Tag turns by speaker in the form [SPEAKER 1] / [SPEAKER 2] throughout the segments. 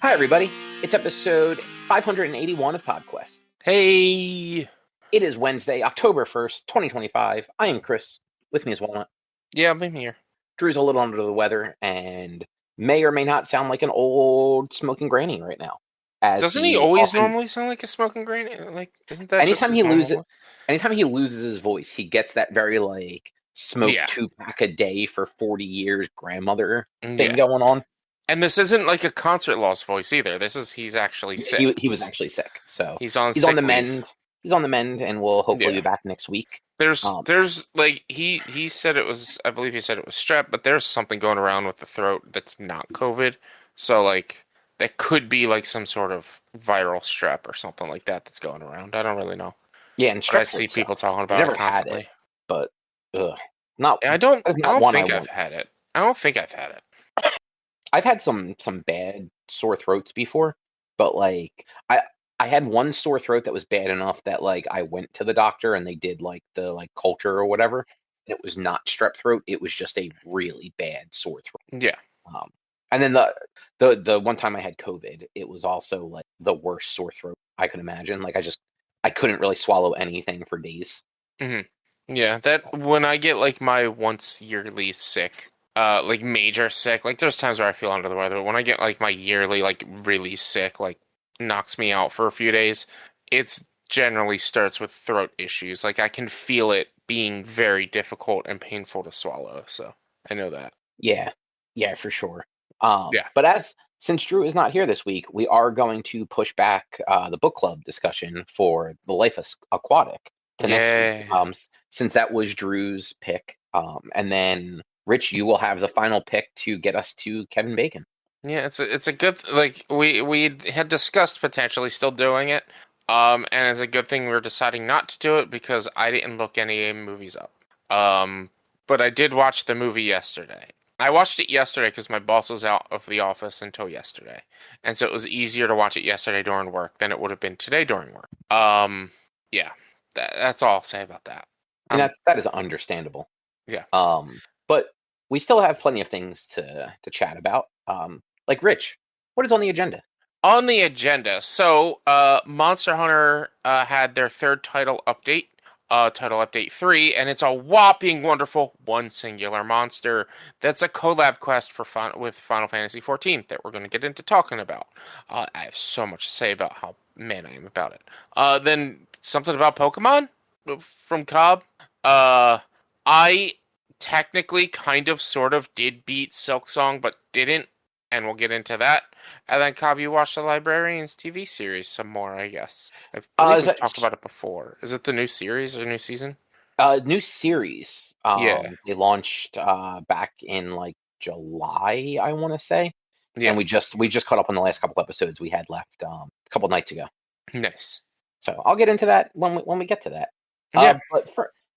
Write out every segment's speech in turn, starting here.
[SPEAKER 1] Hi, everybody. It's episode 581 of PodQuest.
[SPEAKER 2] Hey!
[SPEAKER 1] It is Wednesday, October 1st, 2025. I am Chris. With me is Walnut.
[SPEAKER 2] Yeah, I'm here.
[SPEAKER 1] Drew's a little under the weather and may or may not sound like an old smoking granny right now.
[SPEAKER 2] Doesn't he always normally sound like a smoking granny? Like, isn't that just his normal voice?
[SPEAKER 1] Anytime he loses his voice, he gets that very, smoke
[SPEAKER 2] Yeah.
[SPEAKER 1] 2-pack a day for 40 years grandmother thing
[SPEAKER 2] Yeah.
[SPEAKER 1] going on.
[SPEAKER 2] And this isn't like a concert loss voice either. He's actually sick.
[SPEAKER 1] He was actually sick, so
[SPEAKER 2] he's on
[SPEAKER 1] the
[SPEAKER 2] leave.
[SPEAKER 1] mend. He's on the mend, and will hopefully be back next week.
[SPEAKER 2] There's like he said it was, I believe he said it was strep, but there's something going around with the throat that's not COVID. So like that could be like some sort of viral strep or something like that that's going around. I don't really know.
[SPEAKER 1] Yeah, and strep.
[SPEAKER 2] I see people talking about it constantly.
[SPEAKER 1] Had it, but not.
[SPEAKER 2] I don't think I've had it. I don't think I've had it.
[SPEAKER 1] I've had some bad sore throats before, but like I had one sore throat that was bad enough that like I went to the doctor and they did like the culture or whatever. And it was not strep throat. It was just a really bad sore throat.
[SPEAKER 2] Yeah.
[SPEAKER 1] And then the one time I had COVID, it was also like the worst sore throat I could imagine. Like I couldn't really swallow anything for days.
[SPEAKER 2] Mm-hmm. Yeah, that when I get like my once yearly sick, like major sick, like there's times where I feel under the weather, but when I get like my yearly, like really sick, like knocks me out for a few days, it's generally starts with throat issues. Like I can feel it being very difficult and painful to swallow. So I know that.
[SPEAKER 1] Yeah, for sure.
[SPEAKER 2] Yeah.
[SPEAKER 1] But since Drew is not here this week, we are going to push back the book club discussion for the Life Aquatic to next week. Since that was Drew's pick, and then Rich, you will have the final pick to get us to Kevin Bacon.
[SPEAKER 2] Yeah, it's a good like we had discussed potentially still doing it, and it's a good thing we're deciding not to do it because I didn't look any movies up. But I did watch the movie yesterday. I watched it yesterday because my boss was out of the office until yesterday, and so it was easier to watch it yesterday during work than it would have been today during work. Yeah, that's all I'll say about that.
[SPEAKER 1] And that is understandable.
[SPEAKER 2] Yeah.
[SPEAKER 1] But we still have plenty of things to chat about. Like Rich, what is on the agenda?
[SPEAKER 2] On the agenda, so Monster Hunter had their third title update, Title Update 3, and it's a whopping wonderful one singular monster that's a collab quest with Final Fantasy XIV that we're going to get into talking about. I have so much to say about how mad I am about it. Then something about Pokemon from Cobb. I technically kind of sort of did beat Silksong, but didn't, and we'll get into that. And then, Cobb, you watched the Librarians TV series some more, I guess. I believe we've talked about it before. Is it the new series or new season?
[SPEAKER 1] New series.
[SPEAKER 2] Yeah.
[SPEAKER 1] They launched back in like July, I want to say. Yeah. And we just caught up on the last couple episodes we had left a couple nights ago.
[SPEAKER 2] Nice.
[SPEAKER 1] So I'll get into that when we get to that.
[SPEAKER 2] Yeah.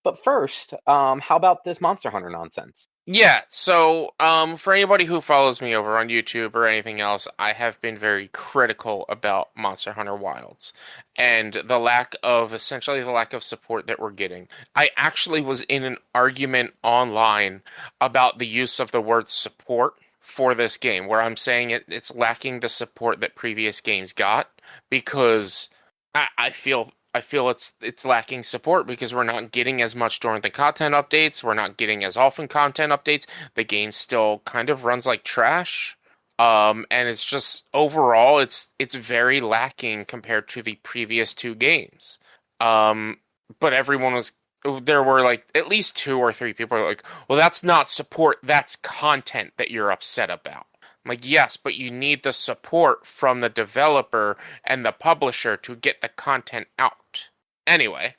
[SPEAKER 1] But first, how about this Monster Hunter nonsense?
[SPEAKER 2] Yeah, so for anybody who follows me over on YouTube or anything else, I have been very critical about Monster Hunter Wilds and the lack of support that we're getting. I actually was in an argument online about the use of the word support for this game, where I'm saying it's lacking the support that previous games got, because I feel it's lacking support because we're not getting as much during the content updates. We're not getting as often content updates. The game still kind of runs like trash. And it's just overall it's very lacking compared to the previous two games. But there were like at least 2 or 3 people who were like, well, that's not support, that's content that you're upset about. I'm like, yes, but you need the support from the developer and the publisher to get the content out. Anyway,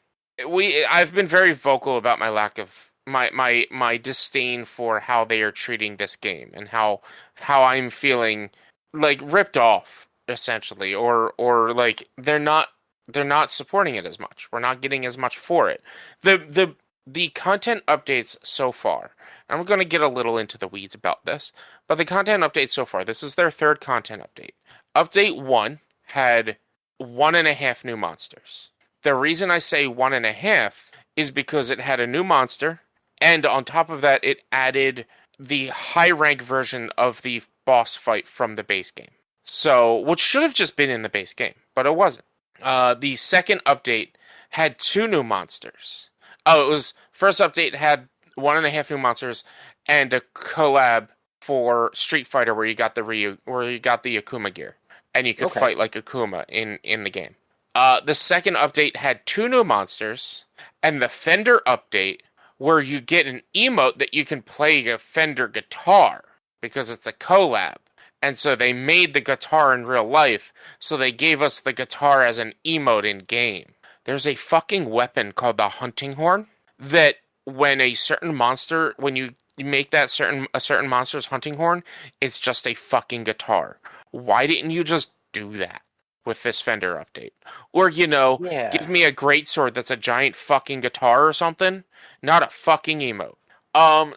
[SPEAKER 2] I've been very vocal about my lack of my disdain for how they are treating this game and how I'm feeling like ripped off, essentially, or like they're not supporting it as much. We're not getting as much for it. The content updates so far, and I'm going to get a little into the weeds about this, but the content updates so far, this is their third content update. Update 1 had 1.5 new monsters. The reason I say 1.5 is because it had a new monster, and on top of that, it added the high rank version of the boss fight from the base game. So, which should have just been in the base game, but it wasn't. The second update had two new monsters. Oh, it was first update had one and a half new monsters and a collab for Street Fighter where you got the Akuma gear and you could
[SPEAKER 1] Okay.
[SPEAKER 2] fight like Akuma in the game. The second update had two new monsters and the Fender update where you get an emote that you can play a Fender guitar because it's a collab. And so they made the guitar in real life, so they gave us the guitar as an emote in game. There's a fucking weapon called the hunting horn that when a certain monster, when you make that certain monster's hunting horn, it's just a fucking guitar. Why didn't you just do that with this Fender update? Or, give
[SPEAKER 1] Yeah.
[SPEAKER 2] me a great sword that's a giant fucking guitar or something, not a fucking emote.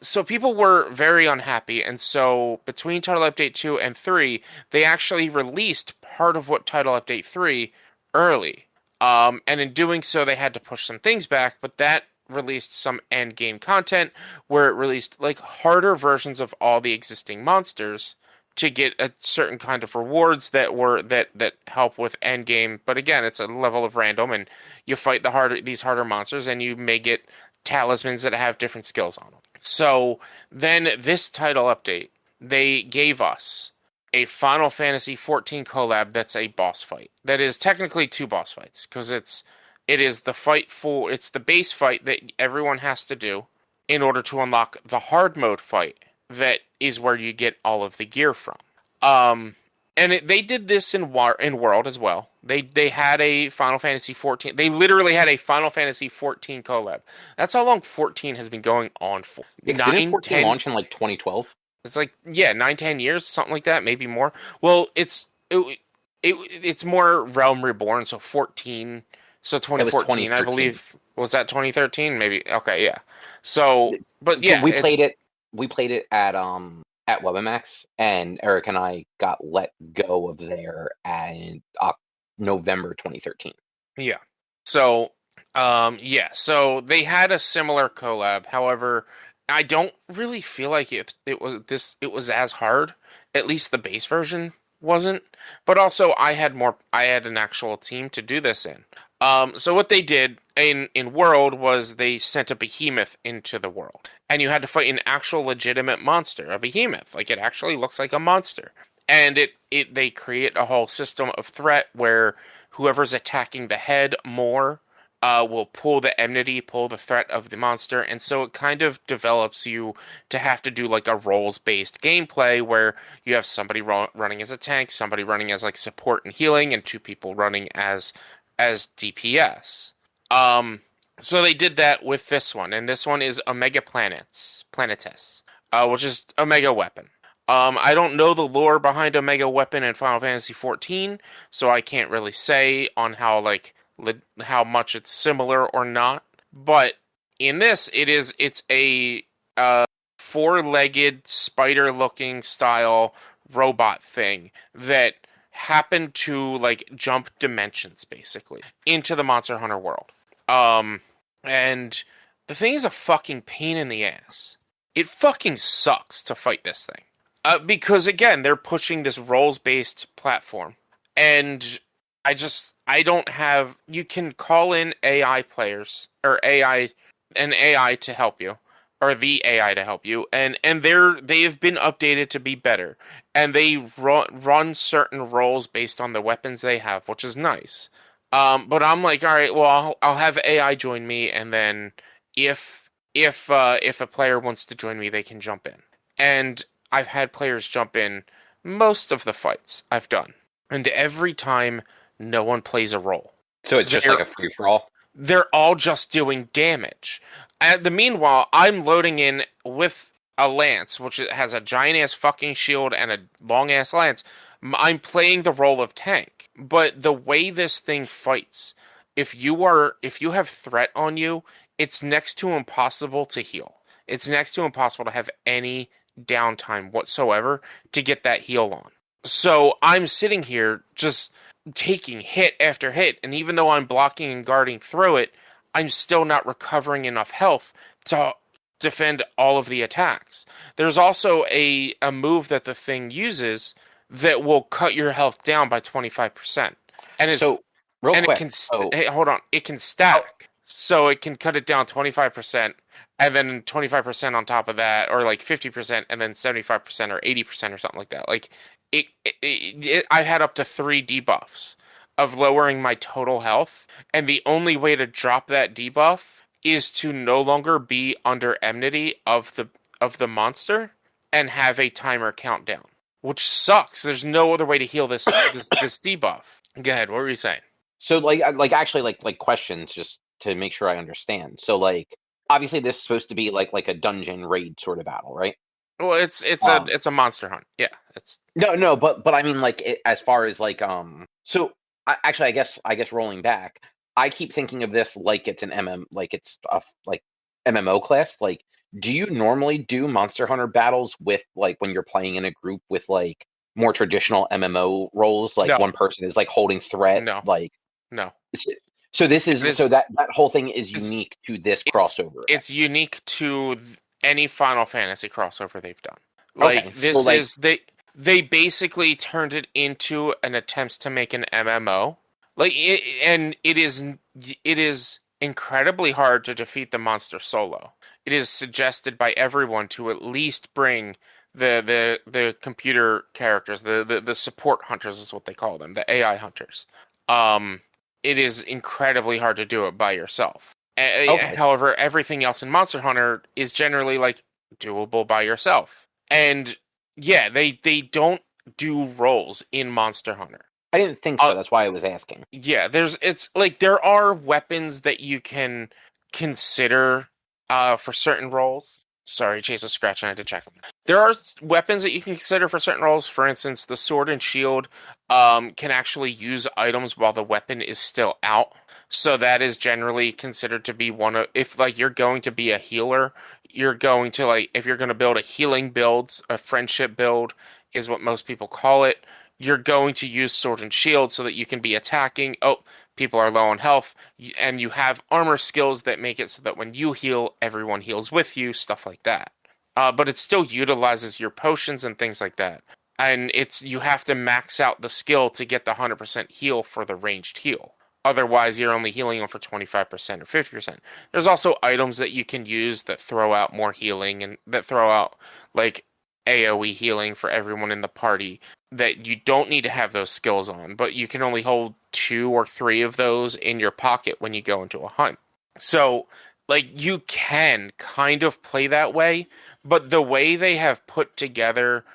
[SPEAKER 2] So people were very unhappy, and so between Title Update 2 and 3, they actually released part of what Title Update 3 early. And in doing so, they had to push some things back, but that released some end game content where it released like harder versions of all the existing monsters to get a certain kind of rewards that help with end game. But again, it's a level of random, and you fight these harder monsters, and you may get talismans that have different skills on them. So then this title update, they gave us a Final Fantasy 14 collab that's a boss fight. That is technically two boss fights because it's the base fight that everyone has to do in order to unlock the hard mode fight that is where you get all of the gear from. Um they did this in World as well. They had a Final Fantasy 14. They literally had a Final Fantasy 14 collab. That's how long 14 has been going on for.
[SPEAKER 1] Yeah, 'cause didn't 14
[SPEAKER 2] 10.
[SPEAKER 1] launch in like 2012?
[SPEAKER 2] It's like, yeah, 9, 10 years, something like that, maybe more. Well, it's more Realm Reborn, so 14, so
[SPEAKER 1] It was
[SPEAKER 2] 2014, I
[SPEAKER 1] 2013.
[SPEAKER 2] believe. Was that 2013? Maybe. Okay, yeah. So, but yeah,
[SPEAKER 1] We played
[SPEAKER 2] it's
[SPEAKER 1] it. We played it at WebMX, and Eric and I got let go of there in November 2013.
[SPEAKER 2] yeah. So, yeah. So they had a similar collab. However, I don't really feel like it was as hard. At least the base version wasn't. But also, I had an actual team to do this in. So what they did in World was they sent a behemoth into the world, and you had to fight an actual legitimate monster, a behemoth. Like it actually looks like a monster, and they create a whole system of threat where whoever's attacking the head more will pull the enmity, pull the threat of the monster, and so it kind of develops you to have to do like a roles-based gameplay where you have somebody running as a tank, somebody running as like support and healing, and two people running as DPS. So they did that with this one, and this one is Omega Planetes, which is Omega Weapon. I don't know the lore behind Omega Weapon in Final Fantasy 14, so I can't really say on how much it's similar or not. But in this, it's a four-legged spider-looking style robot thing that happened to like jump dimensions basically into the Monster Hunter world. And the thing is a fucking pain in the ass. It fucking sucks to fight this thing. Because again, they're pushing this roles-based platform, and I don't have. You can call in AI players or an AI to help you, or the AI to help you, and they've been updated to be better, and they run certain roles based on the weapons they have, which is nice. But I'm like, all right, well, I'll have AI join me, and then if a player wants to join me, they can jump in. And I've had players jump in most of the fights I've done, and every time no one plays a role.
[SPEAKER 1] So it's just like
[SPEAKER 2] They're
[SPEAKER 1] a free for all.
[SPEAKER 2] they're all just doing damage. At the meanwhile, I'm loading in with a lance, which has a giant ass fucking shield and a long ass lance. I'm playing the role of tank, but the way this thing fights, if you have threat on you, it's next to impossible to heal. It's next to impossible to have any downtime whatsoever to get that heal on. So I'm sitting here just taking hit after hit, and even though I'm blocking and guarding through it, I'm still not recovering enough health to defend all of the attacks. There's also a move that the thing uses that will cut your health down by 25%. And it's
[SPEAKER 1] So real
[SPEAKER 2] and it
[SPEAKER 1] quick.
[SPEAKER 2] can hey, hold on, it can stack. So it can cut it down 25% and then 25% on top of that, or like 50% and then 75% or 80% or something like that. Like I had up to 3 debuffs of lowering my total health, and the only way to drop that debuff is to no longer be under enmity of the monster and have a timer countdown, which sucks. There's no other way to heal this debuff. Go ahead. What were you saying?
[SPEAKER 1] So actually like questions just to make sure I understand. So like obviously this is supposed to be like a dungeon raid sort of battle, right?
[SPEAKER 2] Well, it's a monster hunt. Yeah, it's
[SPEAKER 1] No, but I mean like as far as like so actually I guess rolling back, I keep thinking of this like it's an like it's a like MMO class. Like do you normally do Monster Hunter battles with like when you're playing in a group with like more traditional MMO roles like
[SPEAKER 2] no,
[SPEAKER 1] one person is like holding threat
[SPEAKER 2] no,
[SPEAKER 1] like
[SPEAKER 2] no.
[SPEAKER 1] so this
[SPEAKER 2] It
[SPEAKER 1] is so
[SPEAKER 2] is
[SPEAKER 1] that whole thing is
[SPEAKER 2] it's
[SPEAKER 1] unique to this
[SPEAKER 2] it's
[SPEAKER 1] crossover event.
[SPEAKER 2] it's unique to any Final Fantasy crossover they've done.
[SPEAKER 1] Okay,
[SPEAKER 2] Like
[SPEAKER 1] so
[SPEAKER 2] this
[SPEAKER 1] like
[SPEAKER 2] is they basically turned it into an attempt to make an MMO. And it is incredibly hard to defeat the monster solo. It is suggested by everyone to at least bring the computer characters, the support hunters is what they call them, the AI hunters. Um, it is incredibly hard to do it by yourself.
[SPEAKER 1] okay.
[SPEAKER 2] However, everything else in Monster Hunter is generally like doable by yourself. And yeah, they don't do roles in Monster Hunter.
[SPEAKER 1] I didn't think
[SPEAKER 2] Uh,
[SPEAKER 1] so. That's why I was asking.
[SPEAKER 2] yeah, it's like there are weapons that you can consider for certain roles. Sorry, Chase was scratching. I had to check them. There are weapons that you can consider for certain roles. For instance, the sword and shield can actually use items while the weapon is still out. So that is generally considered to be one of, if like you're going to be a healer, you're going to like, if you're going to build a healing build, a friendship build is what most people call it, you're going to use sword and shield so that you can be attacking. Oh, people are low on health, and you have armor skills that make it so that when you heal, everyone heals with you, stuff like that. But it still utilizes your potions and things like that. And it's you have to max out the skill to get the 100% heal for the ranged heal. Otherwise, you're only healing them for 25% or 50%. There's also items that you can use that throw out more healing and that throw out like AoE healing for everyone in the party that you don't need to have those skills on, but you can only hold 2 or 3 of those in your pocket when you go into a hunt. So, like, you can kind of play that way, but the way they have put together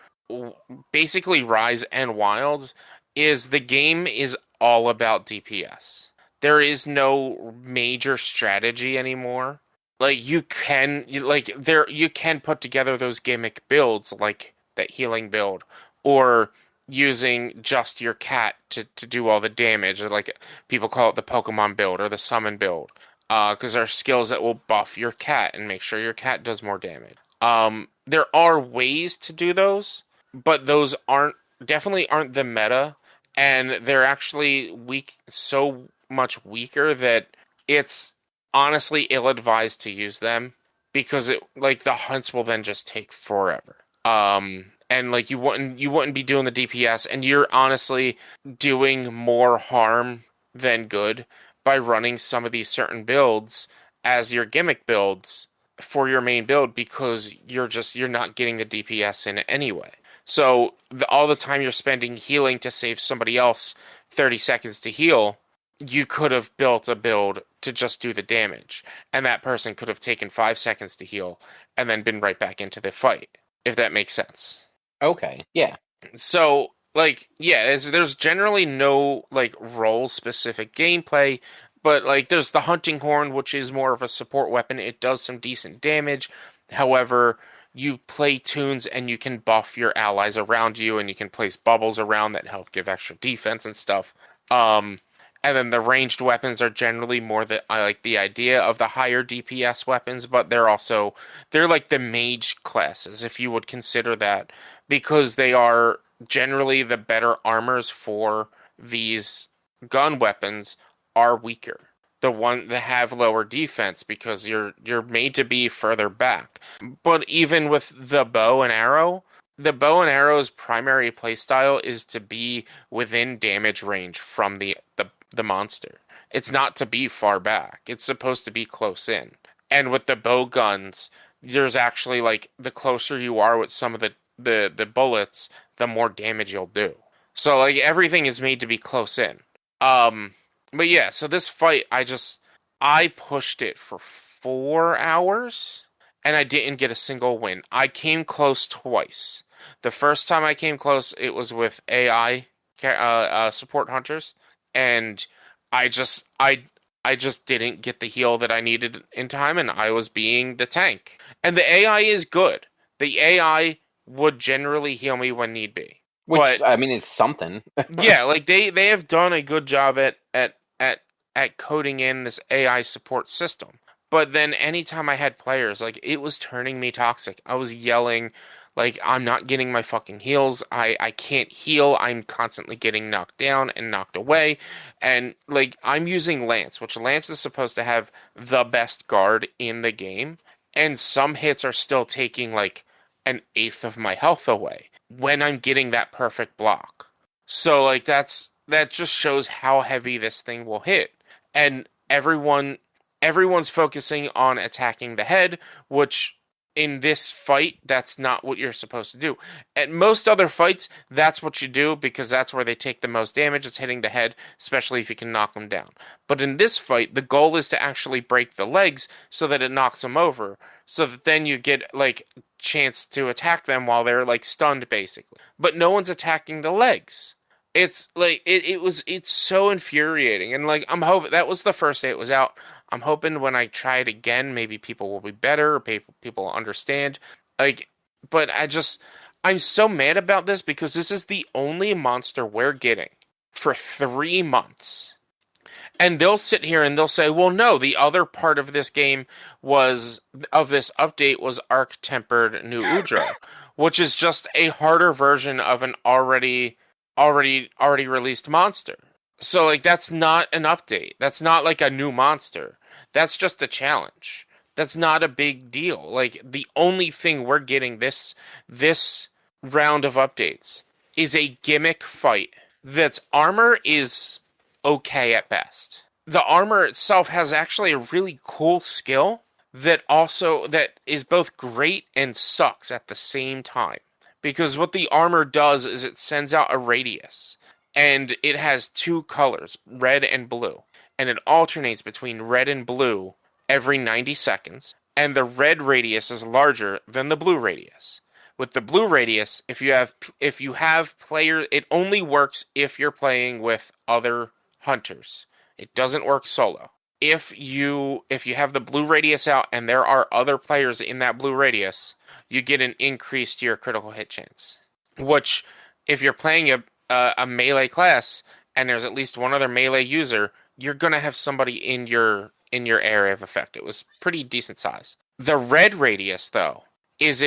[SPEAKER 2] basically Rise and Wilds is the game is all about DPS. There is no major strategy anymore. Like you can put together those gimmick builds like that healing build or using just your cat to do all the damage, or like people call it the Pokemon build or the summon build. Because there are skills that will buff your cat and make sure your cat does more damage. There are ways to do those, but those definitely aren't the meta, and they're actually so much weaker that it's honestly ill-advised to use them because it like the hunts will then just take forever. And like you wouldn't be doing the DPS, and you're honestly doing more harm than good by running some of these certain builds as your gimmick builds for your main build because you're not getting the DPS in anyway. So all the time you're spending healing to save somebody else 30 seconds to heal, you could have built a build to just do the damage, and that person could have taken 5 seconds to heal and then been right back into the fight, if that makes sense.
[SPEAKER 1] Okay, yeah.
[SPEAKER 2] So, like, yeah, there's generally no like role specific gameplay, but like there's the hunting horn, which is more of a support weapon. It does some decent damage. However, you play tunes and you can buff your allies around you, and you can place bubbles around that help give extra defense and stuff. Um, and then the ranged weapons are generally more the I like the idea of the higher DPS weapons, but they're like the mage classes, if you would consider that, because they are generally the better armors for these gun weapons are weaker. The one that have lower defense because you're made to be further back. But even with the bow and arrow, the bow and arrow's primary playstyle is to be within damage range from the monster. It's not to be far back. It's supposed to be close in. And with the bow guns, there's actually like the closer you are with some of the bullets, the more damage you'll do. So like everything is made to be close in. Um, but yeah, so this fight, I pushed it for 4 hours and I didn't get a single win. I came close twice. The first time I came close, it was with AI support hunters, and I just I I just didn't get the heal that I needed in time, and I was being the tank. And the AI is good. The AI would generally heal me when need be.
[SPEAKER 1] Which
[SPEAKER 2] But
[SPEAKER 1] I mean, it's something.
[SPEAKER 2] yeah, like they have done a good job at coding in this AI support system. But then anytime I had players, like it was turning me toxic. I was yelling, like I'm not getting my fucking heals. I can't heal. I'm constantly getting knocked down and knocked away. And like I'm using Lance, which Lance is supposed to have the best guard in the game. And some hits are still taking like an eighth of my health away when I'm getting that perfect block. So like that just shows how heavy this thing will hit. And everyone's focusing on attacking the head, which in this fight that's not what you're supposed to do. At most other fights, that's what you do because that's where they take the most damage. It's hitting the head, especially if you can knock them down. But in this fight, the goal is to actually break the legs so that it knocks them over, so that then you get like chance to attack them while they're like stunned basically. But no one's attacking the legs. It's like it's so infuriating, and like I'm hoping that was the first day it was out. I'm hoping when I try it again, maybe people will be better, or people will understand. Like, but I'm so mad about this because this is the only monster we're getting for 3 months. And they'll sit here and they'll say, well, no, the other part of this game of this update was Arc-Tempered New Udra, which is just a harder version of an already released monster. So like that's not an update. That's not like a new monster. That's just a challenge. That's not a big deal. Like the only thing we're getting this round of updates is a gimmick fight that's armor is okay at best. The armor itself has actually a really cool skill that is both great and sucks at the same time. Because what the armor does is it sends out a radius, and it has two colors, red and blue, and it alternates between red and blue every 90 seconds, and the red radius is larger than the blue radius. With the blue radius, if you have player, it only works if you're playing with other hunters. It doesn't work solo. If you have the blue radius out and there are other players in that blue radius, you get an increase to your critical hit chance. Which, if you're playing a melee class and there's at least one other melee user, you're gonna have somebody in your area of effect. It was pretty decent size. The red radius, though, is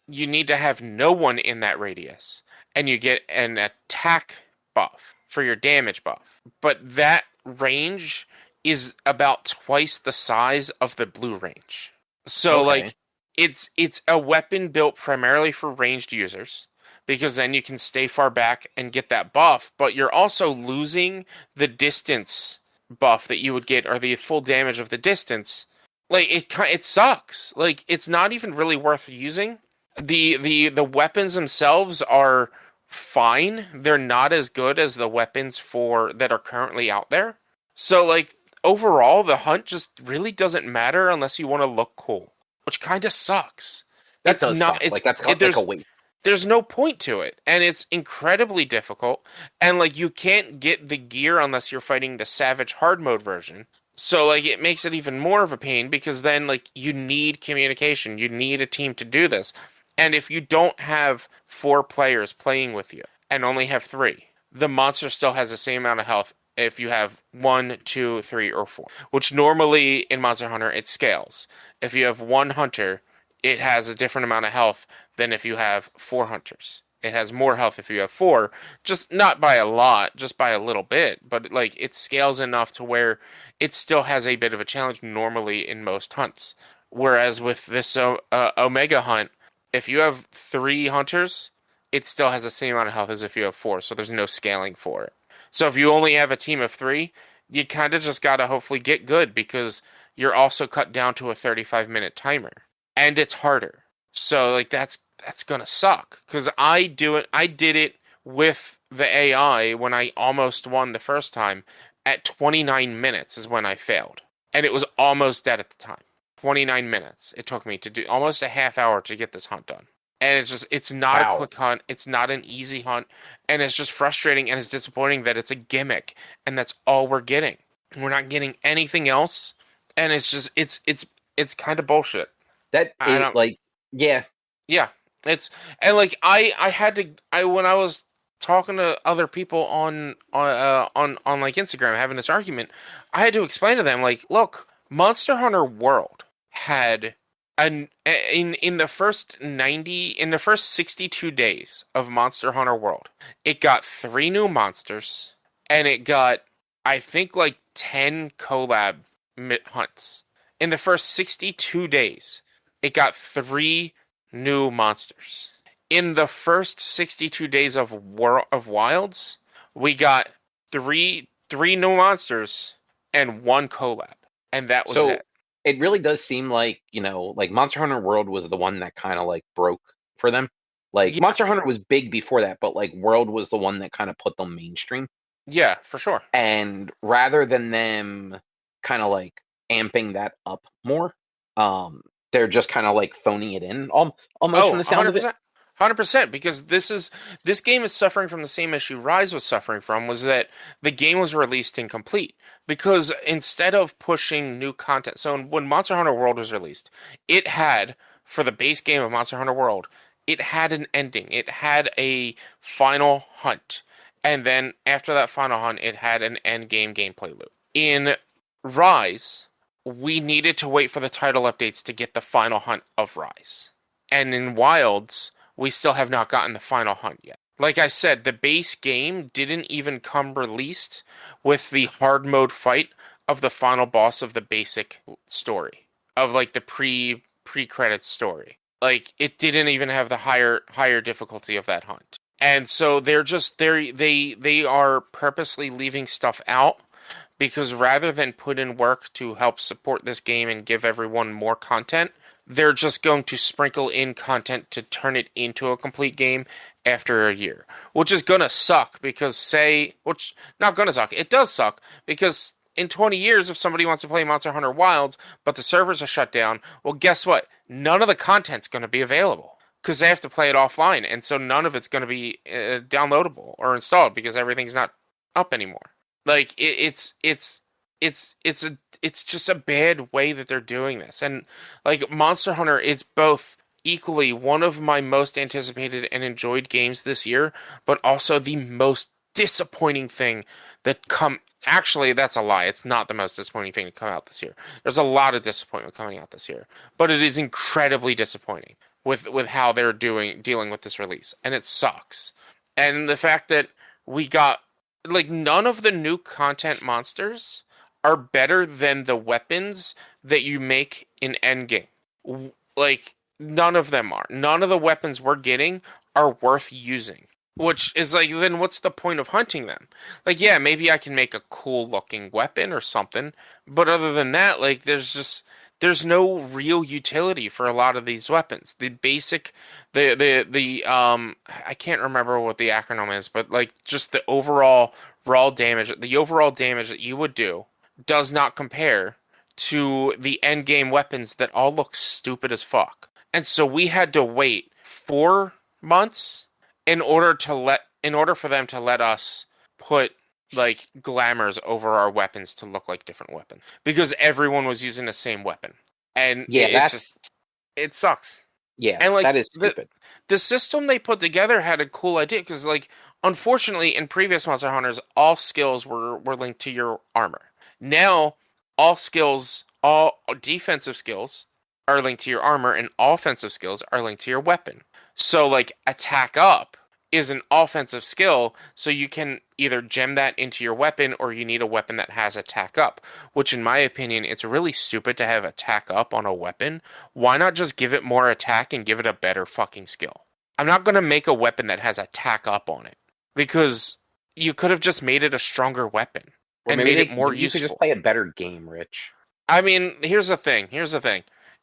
[SPEAKER 2] you need to have no one in that radius, and you get an attack buff for your damage buff. But that range is about twice the size of the blue range. So
[SPEAKER 1] Okay.
[SPEAKER 2] like it's a weapon built primarily for ranged users because then you can stay far back and get that buff, but you're also losing the distance buff that you would get or the full damage of the distance. Like it sucks. Like it's not even really worth using. The weapons themselves are fine. They're not as good as the weapons that are currently out there. So like overall the hunt just really doesn't matter unless you want to look cool, which kind of sucks.
[SPEAKER 1] That
[SPEAKER 2] It's
[SPEAKER 1] does
[SPEAKER 2] not
[SPEAKER 1] suck. Like that's like a waste.
[SPEAKER 2] there's no point to it, and it's incredibly difficult, and like you can't get the gear unless you're fighting the Savage hard mode version. So like it makes it even more of a pain because then like you need communication, you need a team to do this. And if you don't have 4 players playing with you and only have 3, the monster still has the same amount of health if you have 1, 2, 3, or 4. Which normally in Monster Hunter it scales. If you have 1 hunter, it has a different amount of health than if you have 4 hunters. It has more health if you have 4, just not by a lot, just by a little bit, but like it scales enough to where it still has a bit of a challenge normally in most hunts. Whereas with this Omega hunt, If you have 3 hunters, it still has the same amount of health as if you have 4, so there's no scaling for it. So if you only have a team of 3, you kind of just gotta hopefully get good because you're also cut down to a 35-minute timer, and it's harder. So like that's gonna suck because I did it with the AI when I almost won the first time. At 29 minutes is when I failed, and it was almost dead at the time. 29 minutes it took me to do, almost a half hour to get this hunt done. And it's not a
[SPEAKER 1] Wow.
[SPEAKER 2] quick hunt, it's not an easy hunt, and it's just frustrating and it's disappointing that it's a gimmick and that's all we're getting. We're not getting anything else, and it's just it's kind of bullshit.
[SPEAKER 1] That
[SPEAKER 2] I
[SPEAKER 1] is
[SPEAKER 2] don't
[SPEAKER 1] like, yeah,
[SPEAKER 2] Yeah, it's and like I had to I when I was talking to other people on like Instagram having this argument, I had to explain to them like, look, Monster Hunter World had an in the first 62 days of Monster Hunter World, it got 3 new monsters and it got I think like 10 collab hunts. In the first 62 days, it got 3 new monsters. In the first 62 days of Wilds, we got three new monsters and 1 collab, and that was
[SPEAKER 1] so
[SPEAKER 2] it.
[SPEAKER 1] it really does seem like, like Monster Hunter World was the one that kind of like broke for them. Like
[SPEAKER 2] Yeah,
[SPEAKER 1] Monster Hunter was big before that, but like World was the one that kind of put them mainstream.
[SPEAKER 2] yeah, for sure.
[SPEAKER 1] And rather than them kind of like amping that up more, they're just kind of like phoning it in, almost from
[SPEAKER 2] Oh,
[SPEAKER 1] the sound of it.
[SPEAKER 2] 100%. 100% because this game is suffering from the same issue Rise was suffering from, was that the game was released incomplete because instead of pushing new content. So when Monster Hunter World was released, it had, for the base game of Monster Hunter World, it had an ending. It had a final hunt. And then after that final hunt, it had an end game gameplay loop. In Rise, we needed to wait for the title updates to get the final hunt of Rise. And in Wilds, we still have not gotten the final hunt yet. Like I said, the base game didn't even come released with the hard mode fight of the final boss of the basic story, of like the pre-credits story. Like it didn't even have the higher difficulty of that hunt. And so they are purposely leaving stuff out because rather than put in work to help support this game and give everyone more content, they're just going to sprinkle in content to turn it into a complete game after a year, which is gonna suck which not gonna suck. It does suck because in 20 years, if somebody wants to play Monster Hunter Wilds, but the servers are shut down, well, guess what? None of the content's gonna be available because they have to play it offline, and so none of it's gonna be downloadable or installed because everything's not up anymore. Like it's just a bad way that they're doing this. And like Monster Hunter, it's both equally one of my most anticipated and enjoyed games this year, but also the most disappointing thing that come actually that's a lie. It's not the most disappointing thing to come out this year. There's a lot of disappointment coming out this year, but it is incredibly disappointing with how they're dealing with this release. And it sucks. And the fact that we got like none of the new content monsters are better than the weapons that you make in Endgame. Like, none of them are. None of the weapons we're getting are worth using. Which is like, then what's the point of hunting them? Like, yeah, maybe I can make a cool looking weapon or something, but other than that, like, there's no real utility for a lot of these weapons. The basic, I can't remember what the acronym is, but like, just the overall the overall damage that you would do does not compare to the end game weapons that all look stupid as fuck. And so we had to wait 4 months in order for them to let us put like glamours over our weapons to look like different weapons because everyone was using the same weapon. And
[SPEAKER 1] Yeah,
[SPEAKER 2] it sucks.
[SPEAKER 1] yeah,
[SPEAKER 2] And like
[SPEAKER 1] that is stupid.
[SPEAKER 2] the system they put together had a cool idea because like unfortunately in previous Monster Hunters all skills were linked to your armor. Now all defensive skills are linked to your armor and all offensive skills are linked to your weapon. So like attack up is an offensive skill, so you can either gem that into your weapon or you need a weapon that has attack up, which in my opinion, it's really stupid to have attack up on a weapon. Why not just give it more attack and give it a better fucking skill? I'm not going to make a weapon that has attack up on it because you could have just made it a stronger weapon
[SPEAKER 1] Or
[SPEAKER 2] and
[SPEAKER 1] maybe
[SPEAKER 2] made it more
[SPEAKER 1] you could just
[SPEAKER 2] useful.
[SPEAKER 1] play a better game, Rich.
[SPEAKER 2] I mean, here's the thing.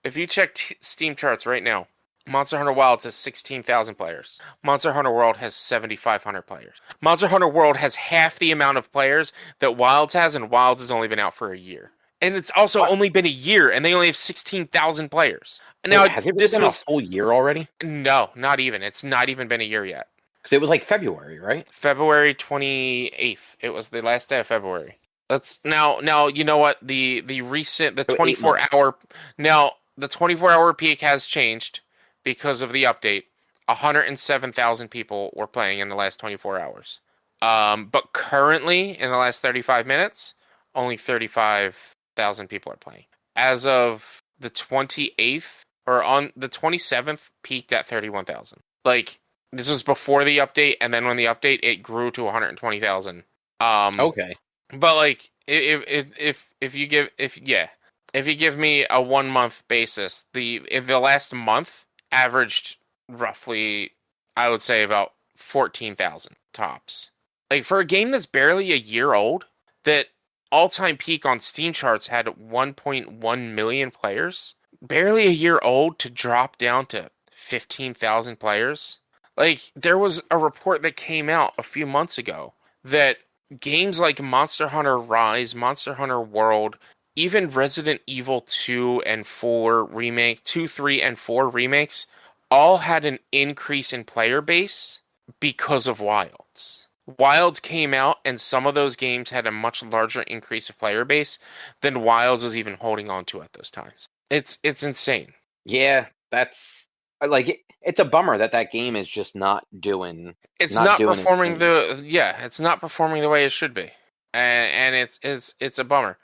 [SPEAKER 2] If you check Steam charts right now, Monster Hunter Wilds has 16,000 players. Monster Hunter World has 7,500 players. Monster Hunter World has half the amount of players that Wilds has, and Wilds has only been out for a year. And it's also
[SPEAKER 1] What?
[SPEAKER 2] only been a year, and they only have 16,000 players.
[SPEAKER 1] Wait,
[SPEAKER 2] Now,
[SPEAKER 1] has it really
[SPEAKER 2] this
[SPEAKER 1] been a
[SPEAKER 2] was...
[SPEAKER 1] full year already?
[SPEAKER 2] No, not even. It's not even been a year yet.
[SPEAKER 1] Because it was like February, right?
[SPEAKER 2] February 28th. It was the last day of February. Let's now you know what the recent the
[SPEAKER 1] So
[SPEAKER 2] 24 hour now the 24-hour peak has changed because of the update. 107,000 people were playing in the last 24 hours. But currently in the last 35 minutes, only 35,000 people are playing. As of the 28th or on the 27th, peaked at 31,000. Like this was before the update, and then when the update, it grew to 120,000.
[SPEAKER 1] Okay.
[SPEAKER 2] But like, if you give me a 1 month basis, the last month averaged roughly, I would say about 14,000 tops. Like for a game that's barely a year old, that all-time peak on Steam charts had 1.1 million players, barely a year old to drop down to 15,000 players. Like there was a report that came out a few months ago that games like Monster Hunter Rise, Monster Hunter World, even Resident Evil 2 and 4 remake, 2, 3, and 4 remakes, all had an increase in player base because of Wilds. Wilds came out, and some of those games had a much larger increase of player base than Wilds was even holding on to at those times. It's insane.
[SPEAKER 1] Yeah, that's like it's a bummer that game is just not doing.
[SPEAKER 2] It's
[SPEAKER 1] Not
[SPEAKER 2] not
[SPEAKER 1] doing its
[SPEAKER 2] performing
[SPEAKER 1] thing.
[SPEAKER 2] it's not performing the way it should be, and it's a bummer.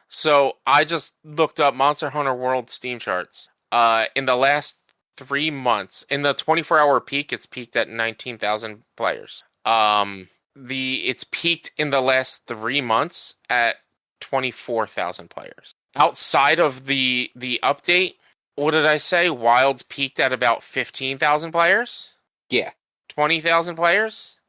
[SPEAKER 2] So I just looked up Monster Hunter World Steam charts. In the last 3 months, in the 24-hour peak, it's peaked at 19,000 players. It's peaked in the last 3 months at 24,000 players. Outside of the update, what did I say? Wilds peaked at about 15,000 players.
[SPEAKER 1] Yeah.
[SPEAKER 2] 20,000 players?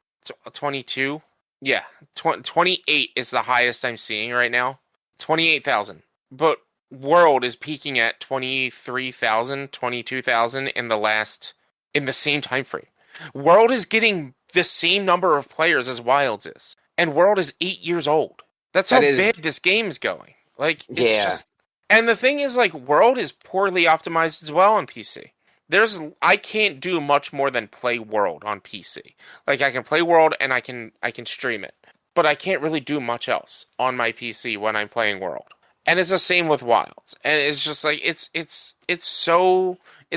[SPEAKER 2] 22? Yeah, 28 is the highest I'm seeing right now. 28,000. But World is peaking at 23,000, 22,000 in the same time frame. World is getting the same number of players as Wilds is. And World is 8 years old. That's how bad this game is going. Like, it's just... And the thing is, like, World is poorly optimized as well on PC. I can't do much more than play World on PC. Like I can play World and I can stream it, but I can't really do much else on my PC when I'm playing World. And it's the same with Wilds. And it's just like it's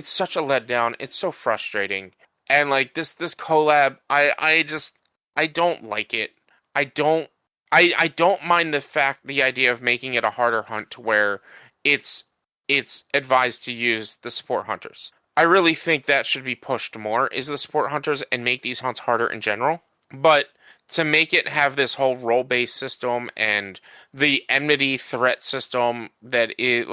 [SPEAKER 2] such a letdown. It's so frustrating. And like this collab, I don't like it. I don't mind the idea of making it a harder hunt to where it's advised to use the support hunters. I really think that should be pushed more, is the support hunters, and make these hunts harder in general. But to make it have this whole role-based system and the enmity threat system that is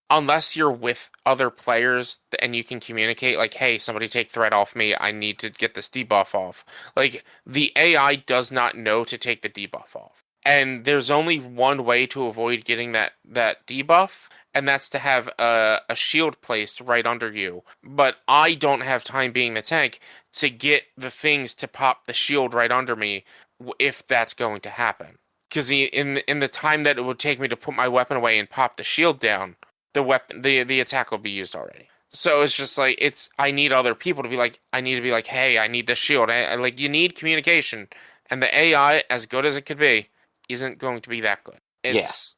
[SPEAKER 2] unless you're with other players and you can communicate, like, hey, somebody take threat off me, I need to get this debuff off. Like, the AI does not know to take the debuff off. And there's only one way to avoid getting that debuff, and that's to have a shield placed right under you. But I don't have time, being the tank, to get the things to pop the shield right under me if that's going to happen. Because in the time that it would take me to put my weapon away and pop the shield down, the attack will be used already. So it's just like, I need other people to be like, hey, I need the shield. Like, you need communication. And the AI, as good as it could be, isn't going to be that good. It's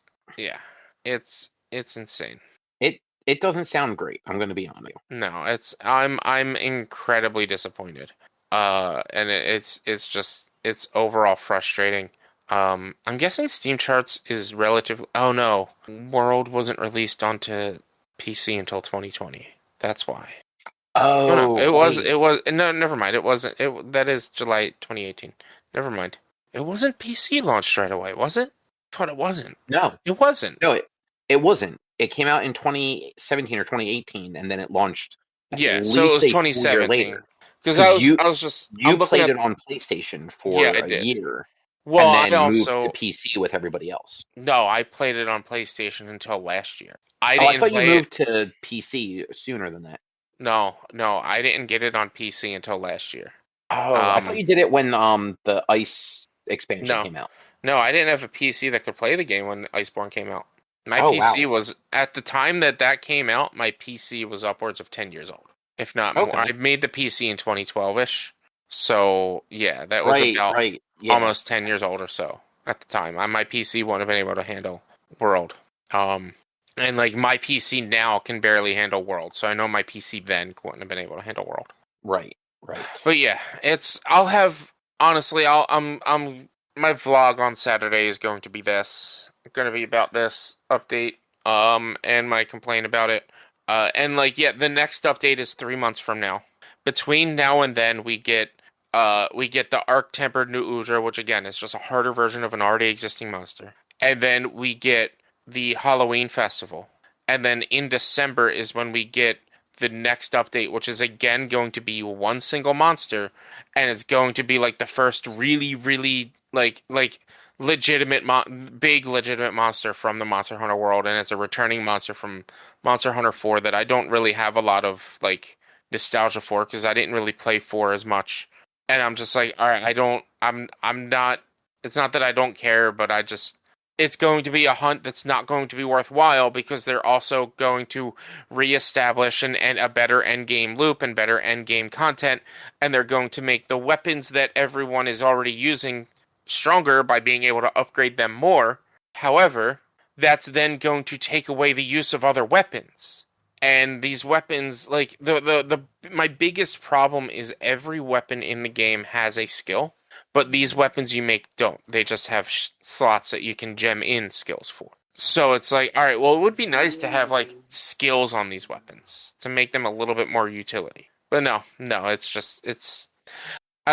[SPEAKER 2] insane.
[SPEAKER 1] It doesn't sound great. I'm going to be honest.
[SPEAKER 2] No, I'm incredibly disappointed. And it's overall frustrating. I'm guessing Steam charts is relatively. Oh no, World wasn't released onto PC until 2020. That's why. Oh no,
[SPEAKER 1] Oh, wait.
[SPEAKER 2] no, never mind. It wasn't. That is July 2018. Never mind. It wasn't PC launched right away, was it? I thought it wasn't.
[SPEAKER 1] No,
[SPEAKER 2] It wasn't.
[SPEAKER 1] no, it wasn't. It came out in 2017 or 2018, and then it launched at
[SPEAKER 2] Yeah, so it
[SPEAKER 1] least
[SPEAKER 2] was
[SPEAKER 1] a full year
[SPEAKER 2] 2017.
[SPEAKER 1] later.
[SPEAKER 2] Because
[SPEAKER 1] Because
[SPEAKER 2] I'm
[SPEAKER 1] you
[SPEAKER 2] looking
[SPEAKER 1] played
[SPEAKER 2] at.
[SPEAKER 1] it on PlayStation
[SPEAKER 2] Yeah,
[SPEAKER 1] for
[SPEAKER 2] I
[SPEAKER 1] a
[SPEAKER 2] did.
[SPEAKER 1] year,
[SPEAKER 2] Well,
[SPEAKER 1] and
[SPEAKER 2] I
[SPEAKER 1] then moved to
[SPEAKER 2] also
[SPEAKER 1] PC with everybody else.
[SPEAKER 2] no, I played it on PlayStation until last year. I
[SPEAKER 1] Oh, I
[SPEAKER 2] didn't
[SPEAKER 1] thought you
[SPEAKER 2] play it.
[SPEAKER 1] moved to PC sooner than that.
[SPEAKER 2] No, no, I didn't get it on PC until last year.
[SPEAKER 1] Oh, I thought
[SPEAKER 2] Um,
[SPEAKER 1] you did it when the Ice expansion
[SPEAKER 2] no,
[SPEAKER 1] came out.
[SPEAKER 2] no, I didn't have a PC that could play the game when Iceborne came out. My
[SPEAKER 1] Oh,
[SPEAKER 2] PC
[SPEAKER 1] wow.
[SPEAKER 2] was at the time that came out. My PC was upwards of 10 years old, if not more.
[SPEAKER 1] Okay.
[SPEAKER 2] I made the PC in 2012ish, so yeah, that was
[SPEAKER 1] Right,
[SPEAKER 2] about
[SPEAKER 1] right. Yeah.
[SPEAKER 2] almost 10 years old or so at the time. My PC wouldn't have been able to handle World. Um, and like my PC now can barely handle World, so I know my PC then wouldn't have been able to handle World.
[SPEAKER 1] Right, right.
[SPEAKER 2] But yeah, I'll have honestly, my vlog on Saturday is going to be this. Going to be about this update, and my complaint about it. And like, yeah, the next update is 3 months from now. Between now and then, we get the Arc Tempered New Udra, which again is just a harder version of an already existing monster. And then we get the Halloween Festival. And then in December is when we get the next update, which is again going to be one single monster, and it's going to be like the first really, really like legitimate big legitimate monster from the Monster Hunter world, and it's a returning monster from Monster Hunter 4 that I don't really have a lot of like nostalgia for because I didn't really play 4 as much. And I'm just like, all right, I'm not. It's not that I don't care, but it's going to be a hunt that's not going to be worthwhile because they're also going to reestablish and a better end game loop and better end game content, and they're going to make the weapons that everyone is already using stronger by being able to upgrade them more. However, that's then going to take away the use of other weapons. And these weapons, like my biggest problem is every weapon in the game has a skill, but these weapons you make don't. They just have slots that you can gem in skills for. So it's like, all right, well, it would be nice to have like skills on these weapons to make them a little bit more utility. But no, I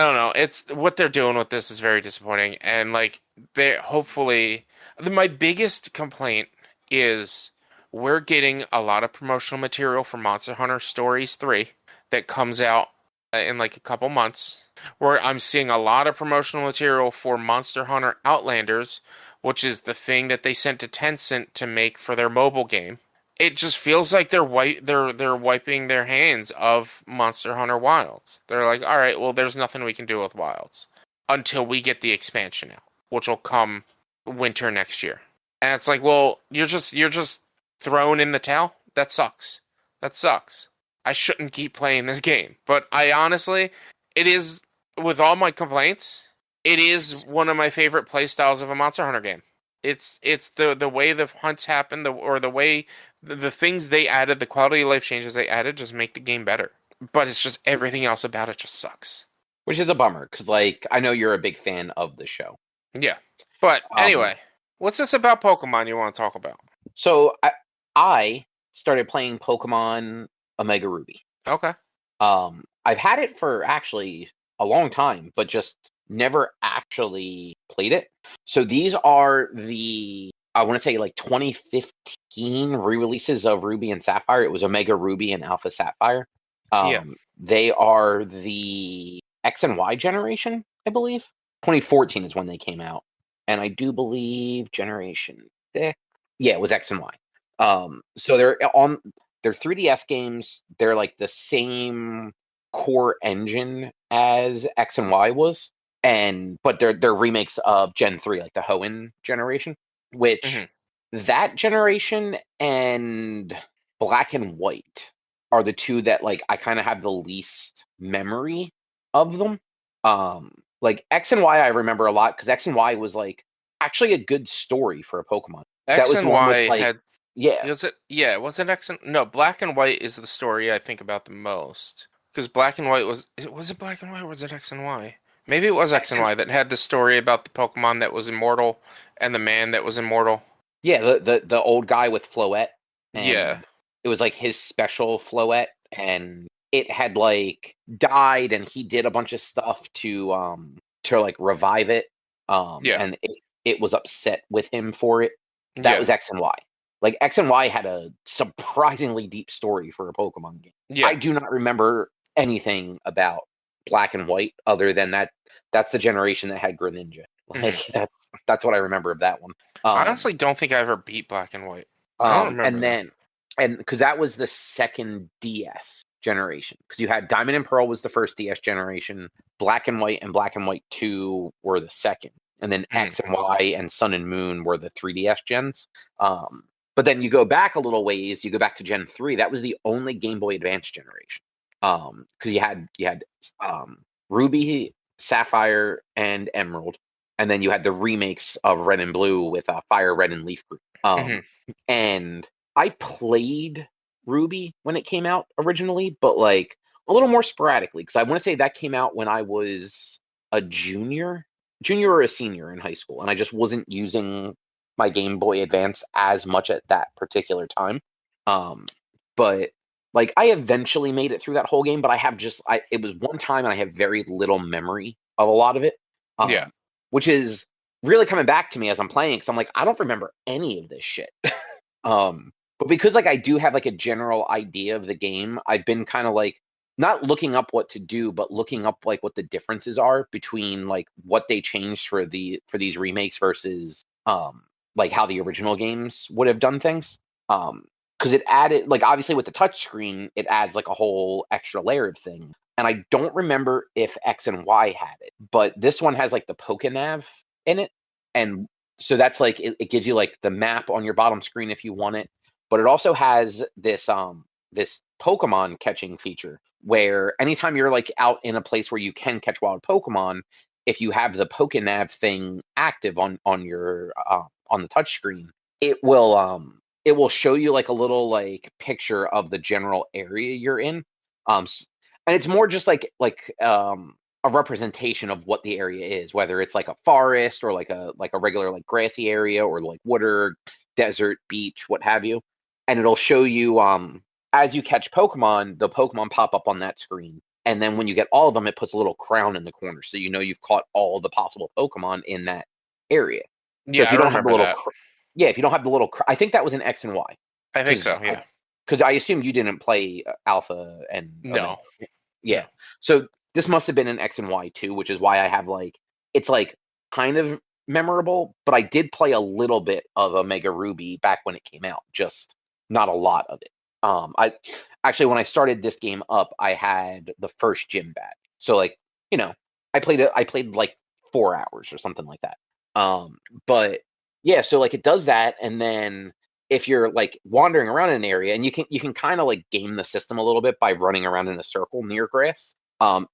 [SPEAKER 2] don't know. It's what they're doing with this is very disappointing, and like they hopefully my biggest complaint is we're getting a lot of promotional material for Monster Hunter Stories 3 that comes out in like a couple months. Where I'm seeing a lot of promotional material for Monster Hunter Outlanders, which is the thing that they sent to Tencent to make for their mobile game. It just feels like they're wiping their hands of Monster Hunter Wilds. They're like, all right, well, there's nothing we can do with Wilds until we get the expansion out, which will come winter next year. And it's like, well, you're just thrown in the towel. That sucks. That sucks. I shouldn't keep playing this game, but I honestly, it is with all my complaints, it is one of my favorite playstyles of a Monster Hunter game. It's the way the hunts happen, or the way the things they added, the quality of life changes they added, just make the game better. But it's just everything else about it just sucks.
[SPEAKER 1] Which is a bummer, because, like, I know you're a big fan of the show.
[SPEAKER 2] Yeah. But
[SPEAKER 1] Um,
[SPEAKER 2] anyway, what's this about Pokemon you want to talk about?
[SPEAKER 1] so I started playing Pokemon Omega Ruby.
[SPEAKER 2] Okay.
[SPEAKER 1] I've had it for actually a long time, but just never actually played it. So these are I want to say like 2015 re-releases of Ruby and Sapphire. It was Omega Ruby and Alpha Sapphire.
[SPEAKER 2] Yeah.
[SPEAKER 1] They are the X and Y generation, I believe. 2014 is when they came out. And I do believe Generation 6. Yeah, it was X and Y. So they're 3DS games. They're like the same core engine as X and Y was, but they're remakes of Gen 3, like the Hoenn generation,
[SPEAKER 2] Hmm.
[SPEAKER 1] which that generation and Black and White are the two that like I kind of have the least memory of them. Like X and Y I remember a lot because X and Y was like actually a good story for a Pokemon. That
[SPEAKER 2] X
[SPEAKER 1] was the
[SPEAKER 2] and
[SPEAKER 1] one with
[SPEAKER 2] Y
[SPEAKER 1] like
[SPEAKER 2] had
[SPEAKER 1] yeah,
[SPEAKER 2] was it yeah, was it X and no, Black and White is the story I think about the most. Because Black and White was it Black and White or was it X and Y? Maybe it was X
[SPEAKER 1] X
[SPEAKER 2] and
[SPEAKER 1] and
[SPEAKER 2] Y that had the story about the Pokemon that was immortal and the man that was immortal.
[SPEAKER 1] yeah, the old guy with Floette,
[SPEAKER 2] Yeah.
[SPEAKER 1] and it was like his special Floette, and it had like died, and he did a bunch of stuff to like revive it.
[SPEAKER 2] Yeah.
[SPEAKER 1] And it was upset with him for it. That
[SPEAKER 2] Yeah.
[SPEAKER 1] was X and Y. Like X and Y had a surprisingly deep story for a Pokemon game. I
[SPEAKER 2] Yeah.
[SPEAKER 1] do not remember anything about Black and White other than that. That's the generation that had Greninja.
[SPEAKER 2] Hmm.
[SPEAKER 1] Like that's what I remember of that one.
[SPEAKER 2] I
[SPEAKER 1] Um,
[SPEAKER 2] honestly don't think I ever beat Black and White. I don't remember
[SPEAKER 1] and
[SPEAKER 2] that.
[SPEAKER 1] then and because that was the second DS generation. Because you had Diamond and Pearl was the first DS generation, Black and Black and White 2 were the second, and then
[SPEAKER 2] Hmm.
[SPEAKER 1] X and Y and Sun and Moon were the 3DS gens. Um, but then you go back a little ways, you go back to Gen 3, that was the only Game Boy Advance generation. Because you had Ruby, Sapphire, and Emerald, and then you had the remakes of Red and Blue with Fire Red and Leaf Green.
[SPEAKER 2] Hmm.
[SPEAKER 1] And I played Ruby when it came out originally, but like a little more sporadically because I want to say that came out when I was a junior or a senior in high school, and I just wasn't using my Game Boy Advance as much at that particular time. Um, but like I eventually made it through that whole game, but I have just I it was one time and I have very little memory of a lot of it.
[SPEAKER 2] Yeah.
[SPEAKER 1] Um, which is really coming back to me as I'm playing because I'm like, I don't remember any of this shit. But because like I do have like a general idea of the game, I've been kind of like not looking up what to do, but looking up like what the differences are between like what they changed for these remakes versus like how the original games would have done things. Because it added like obviously with the touchscreen, it adds like a whole extra layer of thing. And I don't remember if X and Y had it, but this one has like the Pokenav in it. And so that's like it gives you like the map on your bottom screen if you want it, but it also has this Pokemon catching feature where anytime you're like out in a place where you can catch wild Pokemon, if you have the Pokenav thing active on your on the touch screen, it will show you like a little like picture of the general area you're in. And it's more just like a representation of what the area is, whether it's like a forest or like a regular like grassy area or like water, desert, beach, what have you. And it'll show you as you catch Pokemon, the Pokemon pop up on that screen. And then when you get all of them, it puts a little crown in the corner, so you know you've caught all the possible Pokemon in that area. So
[SPEAKER 2] Yeah,
[SPEAKER 1] if
[SPEAKER 2] I
[SPEAKER 1] you don't have the
[SPEAKER 2] remember
[SPEAKER 1] little,
[SPEAKER 2] that.
[SPEAKER 1] yeah, if you don't have the little, I think that was an X and Y,
[SPEAKER 2] I think
[SPEAKER 1] because
[SPEAKER 2] so, yeah.
[SPEAKER 1] I assume you didn't play Alpha and Omega.
[SPEAKER 2] No.
[SPEAKER 1] Yeah.
[SPEAKER 2] No.
[SPEAKER 1] So this must have been an X and Y too, which is why I have like it's like kind of memorable, but I did play a little bit of Omega Ruby back when it came out, just not a lot of it. I actually when I started this game up, I had the first gym badge. So like, you know, I played like 4 hours or something like that. Um, but yeah, so like it does that, and then if you're like wandering around in an area and you can kind of like game the system a little bit by running around in a circle near grass,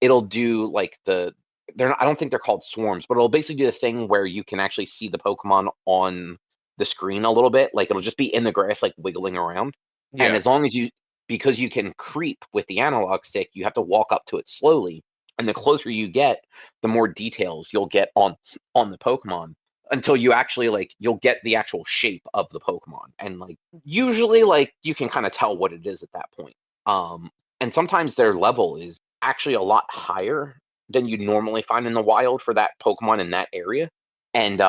[SPEAKER 1] it'll do like they're not, I don't think they're called swarms, but it'll basically do the thing where you can actually see the Pokemon on the screen a little bit. Like it'll just be in the grass like wiggling around, and
[SPEAKER 2] Yeah.
[SPEAKER 1] as long as you because you can creep with the analog stick, you have to walk up to it slowly, and the closer you get, the more details you'll get on the Pokemon until you actually like you'll get the actual shape of the Pokemon. And like usually like you can kind of tell what it is at that point. And sometimes their level is actually a lot higher than you normally find in the wild for that Pokemon in that area. And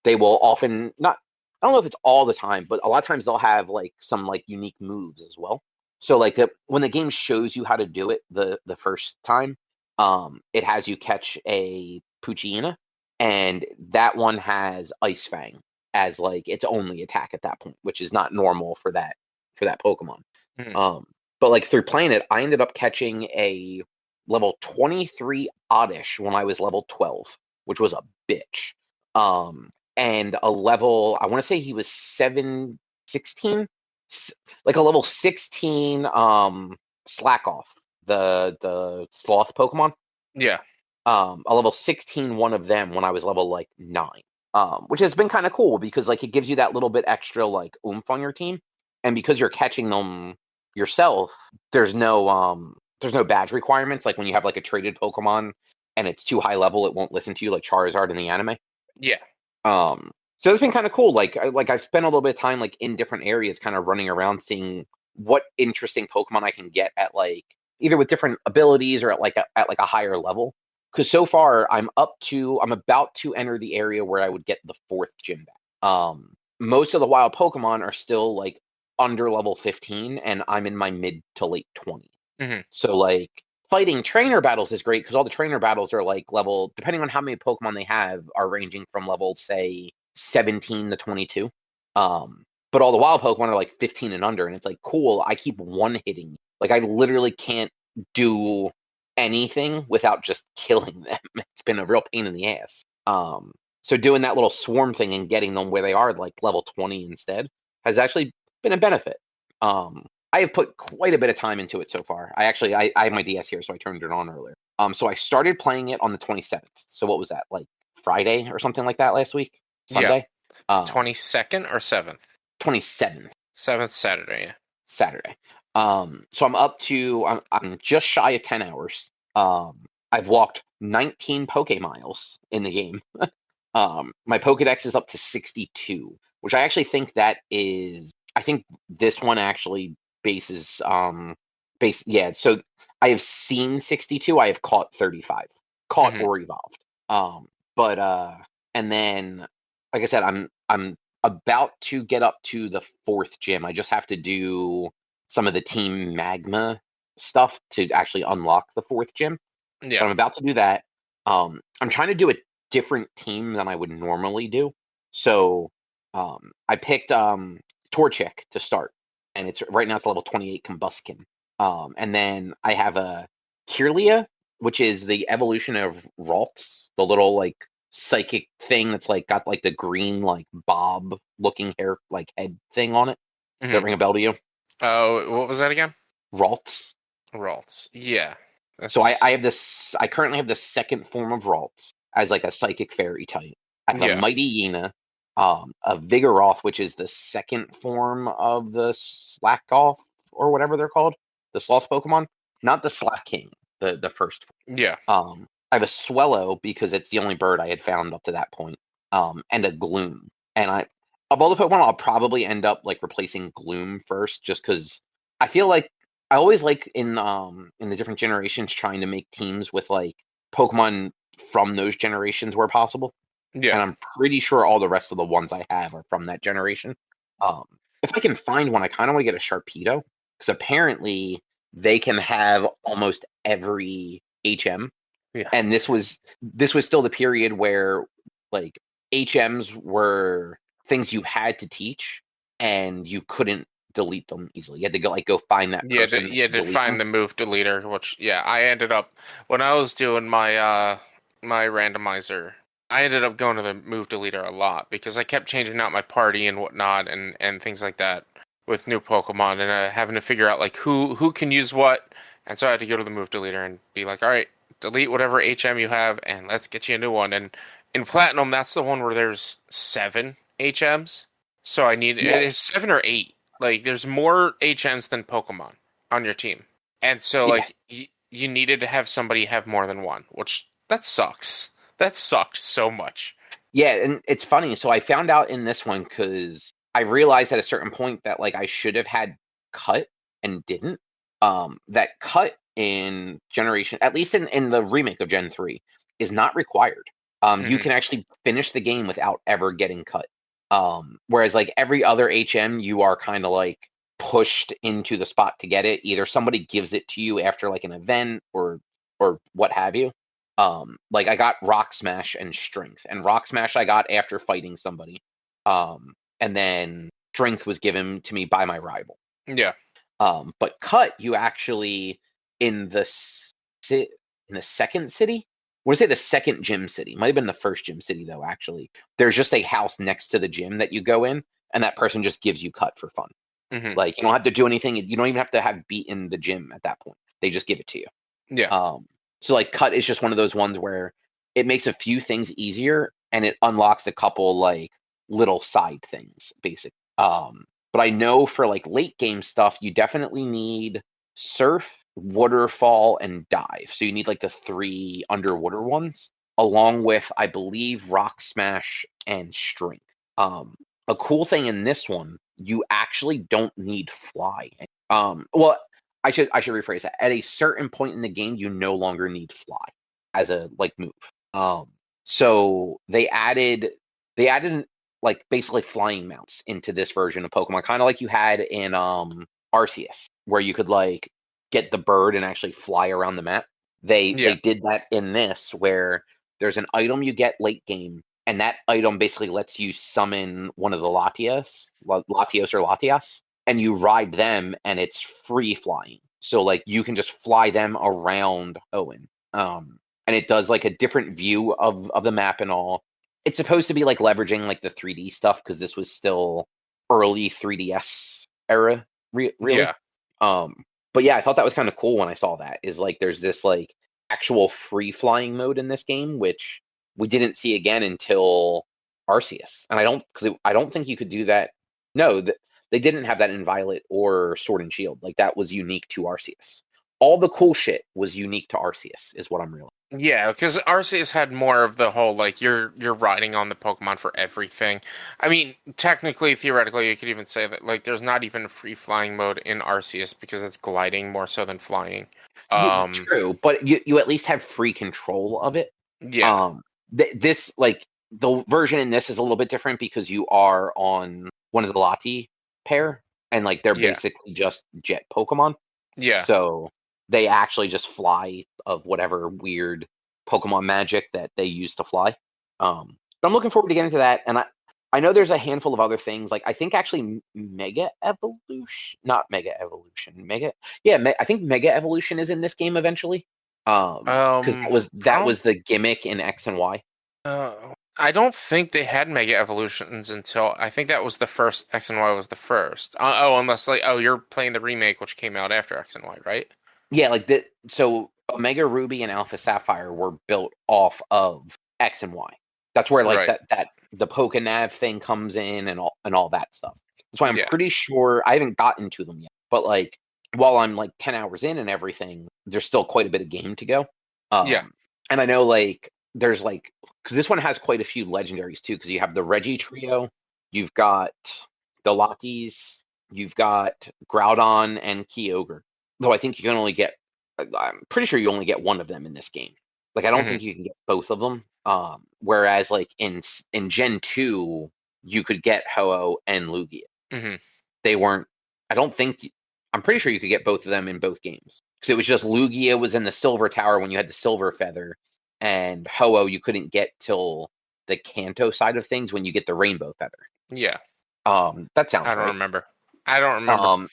[SPEAKER 1] they will often not I don't know if it's all the time, but a lot of times they'll have like some like unique moves as well. So like when the game shows you how to do it the first time, it has you catch a Poochyena, and that one has Ice Fang as like its only attack at that point, which is not normal for that Pokemon.
[SPEAKER 2] Mhm.
[SPEAKER 1] Um, but like through playing it, I ended up catching a level 23 Oddish when I was level 12, which was a bitch. And a level I want to say he was 16, like a level 16 Slack off the sloth Pokemon,
[SPEAKER 2] Yeah.
[SPEAKER 1] a level 16 one of them when I was level like 9. Which has been kind of cool because like it gives you that little bit extra like oomph on your team, and because you're catching them yourself, there's no badge requirements like when you have like a traded Pokemon and it's too high level, it won't listen to you like Charizard in the anime.
[SPEAKER 2] Yeah.
[SPEAKER 1] um so it's been kind of cool. Like I've spent a little bit of time like in different areas kind of running around seeing what interesting Pokemon I can get at like either with different abilities or at like a higher level. Because so far I'm about to enter the area where I would get the fourth gym back. Most of the wild Pokemon are still like under level 15, and I'm in my mid to late 20s.
[SPEAKER 2] Hmm.
[SPEAKER 1] So like fighting trainer battles is great because all the trainer battles are like level, depending on how many Pokemon they have, are ranging from level say 17 to 22. But all the wild Pokemon are like 15 and under, and it's like cool. I keep one hitting. Like I literally can't do anything without just killing them. It's been a real pain in the ass. So doing that little swarm thing and getting them where they are, like level 20 instead, has actually been a benefit. I have put quite a bit of time into it so far. I have my DS here, so I turned it on earlier. So I started playing it on the 27th. So what was that, like Friday or something like that last week?
[SPEAKER 2] Yeah.
[SPEAKER 1] Sunday?
[SPEAKER 2] 22nd or 7th?
[SPEAKER 1] 27th.
[SPEAKER 2] 7th Saturday. Yeah.
[SPEAKER 1] Saturday. So I'm just shy of 10 hours. I've walked 19 Poke miles in the game. My Pokedex is up to 62, which I actually think I think this one actually yeah, so I have seen 62, I have caught 35. Caught
[SPEAKER 2] Hmm.
[SPEAKER 1] or evolved. But and then like I said, I'm about to get up to the fourth gym. I just have to do some of the Team Magma stuff to actually unlock the fourth gym. But
[SPEAKER 2] Yeah.
[SPEAKER 1] I'm about to do that. I'm trying to do a different team than I would normally do. So I picked Torchic to start, and it's right now it's level 28 Combuskin. And then I have a Kirlia, which is the evolution of Ralts, the little like psychic thing that's like got like the green like bob looking hair like head thing on it. Does that
[SPEAKER 2] Hmm.
[SPEAKER 1] ring a bell to you?
[SPEAKER 2] Oh, what was that again?
[SPEAKER 1] Ralts.
[SPEAKER 2] Ralts. Yeah.
[SPEAKER 1] So I
[SPEAKER 2] That's
[SPEAKER 1] have this. I currently have the second form of Ralts as like a psychic fairy type. I have a
[SPEAKER 2] yeah.
[SPEAKER 1] Mighty Yena, a Vigoroth, which is the second form of the Slackoth or whatever they're called, the sloth Pokemon, not the Slack King, the first.
[SPEAKER 2] Yeah.
[SPEAKER 1] I have a Swellow because it's the only bird I had found up to that point, and a Gloom. And of all the Pokemon, I'll probably end up like replacing Gloom first, just because I feel like I always like in the different generations trying to make teams with like Pokemon from those generations where possible.
[SPEAKER 2] Yeah.
[SPEAKER 1] And I'm pretty sure all the rest of the ones I have are from that generation. Um, if I can find one, I kind of want to get a Sharpedo because apparently they can have almost every HM.
[SPEAKER 2] Yeah.
[SPEAKER 1] And this was still the period where like HMs were things you had to teach and you couldn't delete them easily. You had to go find that
[SPEAKER 2] Yeah,
[SPEAKER 1] person
[SPEAKER 2] yeah,
[SPEAKER 1] and
[SPEAKER 2] to
[SPEAKER 1] delete them.
[SPEAKER 2] find the move deleter, which yeah, I ended up when I was doing my randomizer, I ended up going to the move deleter a lot because I kept changing out my party and whatnot and things like that with new Pokemon and having to figure out like who can use what, and so I had to go to the move deleter and be like, all right, delete whatever HM you have and let's get you a new one. And in Platinum, that's the one where there's 7 HMs, so I need
[SPEAKER 1] Yeah,
[SPEAKER 2] it's 7 or 8. Like, there's more HMs than Pokemon on your team. And so,
[SPEAKER 1] yeah,
[SPEAKER 2] like, you needed to have somebody have more than one, which that sucks. That sucked so much.
[SPEAKER 1] yeah. And it's funny. So I found out in this one because I realized at a certain point that like I should have had cut and didn't. That cut in generation, at least in the remake of Gen 3, is not required. You
[SPEAKER 2] Hmm.
[SPEAKER 1] can actually finish the game without ever getting cut. Whereas like every other HM, you are kind of like pushed into the spot to get it. Either somebody gives it to you after like an event or what have you. Like I got Rock Smash and Strength, and Rock Smash I got after fighting somebody. And then Strength was given to me by my rival.
[SPEAKER 2] Yeah.
[SPEAKER 1] But Cut, you actually in the in the second city. I want to say the second gym city. Might have been the first gym city though. Actually, there's just a house next to the gym that you go in, and that person just gives you Cut for fun.
[SPEAKER 2] Hmm.
[SPEAKER 1] Like you don't have to do anything. You don't even have to have beaten the gym at that point. They just give it to you.
[SPEAKER 2] Yeah.
[SPEAKER 1] So like Cut is just one of those ones where it makes a few things easier and it unlocks a couple like little side things, basic. But I know for like late game stuff, you definitely need Surf, Waterfall, and Dive. So you need like the 3 underwater ones, along with I believe Rock Smash and Strength. A cool thing in this one, you actually don't need Fly. Well, I should rephrase that. At a certain point in the game, you no longer need fly as a like move. Um, so they added like basically flying mounts into this version of Pokemon, kind of like you had in Arceus, where you could like get the bird and actually fly around the map. They
[SPEAKER 2] Yeah.
[SPEAKER 1] did that in this, where there's an item you get late game, and that item basically lets you summon one of the Latios or Latias, and you ride them, and it's free flying. So like you can just fly them around Owen. And it does like a different view of the map and all. It's supposed to be like leveraging like the 3D stuff because this was still early 3DS era, really.
[SPEAKER 2] Yeah.
[SPEAKER 1] But yeah, I thought that was kind of cool when I saw that. Is like there's this like actual free flying mode in this game, which we didn't see again until Arceus, and I don't think you could do that. No, they didn't have that in Violet or Sword and Shield. Like that was unique to Arceus. All the cool shit was unique to Arceus, is what I'm realizing.
[SPEAKER 2] Yeah, because Arceus had more of the whole like you're riding on the Pokemon for everything. I mean, technically, theoretically, you could even say that like there's not even a free flying mode in Arceus because it's gliding more so than flying. Um,
[SPEAKER 1] True, but you at least have free control of it.
[SPEAKER 2] yeah,
[SPEAKER 1] Um, this like the version in this is a little bit different because you are on one of the Lati pair, and like they're
[SPEAKER 2] yeah,
[SPEAKER 1] basically just jet Pokemon.
[SPEAKER 2] yeah.
[SPEAKER 1] So they actually just fly of whatever weird Pokemon magic that they use to fly. But I'm looking forward to getting to that, and I know there's a handful of other things. Like I think actually Mega Evolution, not Mega Evolution, Mega, yeah, I think Mega Evolution is in this game eventually. Because that was the gimmick in X and Y.
[SPEAKER 2] Uh, I don't think they had Mega Evolutions until I think that was the first X and Y was the first. Unless like you're playing the remake which came out after X and Y, right?
[SPEAKER 1] Yeah, like so Omega Ruby and Alpha Sapphire were built off of X and Y. That's where like
[SPEAKER 2] Right.
[SPEAKER 1] that the Pokenav thing comes in and all that stuff. That's why I'm
[SPEAKER 2] Yeah.
[SPEAKER 1] pretty sure I haven't gotten to them yet. But like while I'm like 10 hours in and everything, there's still quite a bit of game to go.
[SPEAKER 2] Yeah.
[SPEAKER 1] And I know like there's like because this one has quite a few legendaries too, because you have the Reggie trio, you've got the Latis, you've got Groudon and Kyogre. Though I think you can only get, I'm pretty sure you only get one of them in this game. Like I don't
[SPEAKER 2] Hmm.
[SPEAKER 1] think you can get both of them. Whereas like in Gen 2, you could get Ho-Oh and Lugia.
[SPEAKER 2] Hmm.
[SPEAKER 1] They weren't. I don't think. I'm pretty sure you could get both of them in both games because it was just Lugia was in the Silver Tower when you had the Silver Feather, and Ho-Oh you couldn't get till the Kanto side of things when you get the Rainbow Feather.
[SPEAKER 2] Yeah.
[SPEAKER 1] That
[SPEAKER 2] I
[SPEAKER 1] sounds
[SPEAKER 2] don't
[SPEAKER 1] right.
[SPEAKER 2] remember. I don't remember.
[SPEAKER 1] Um,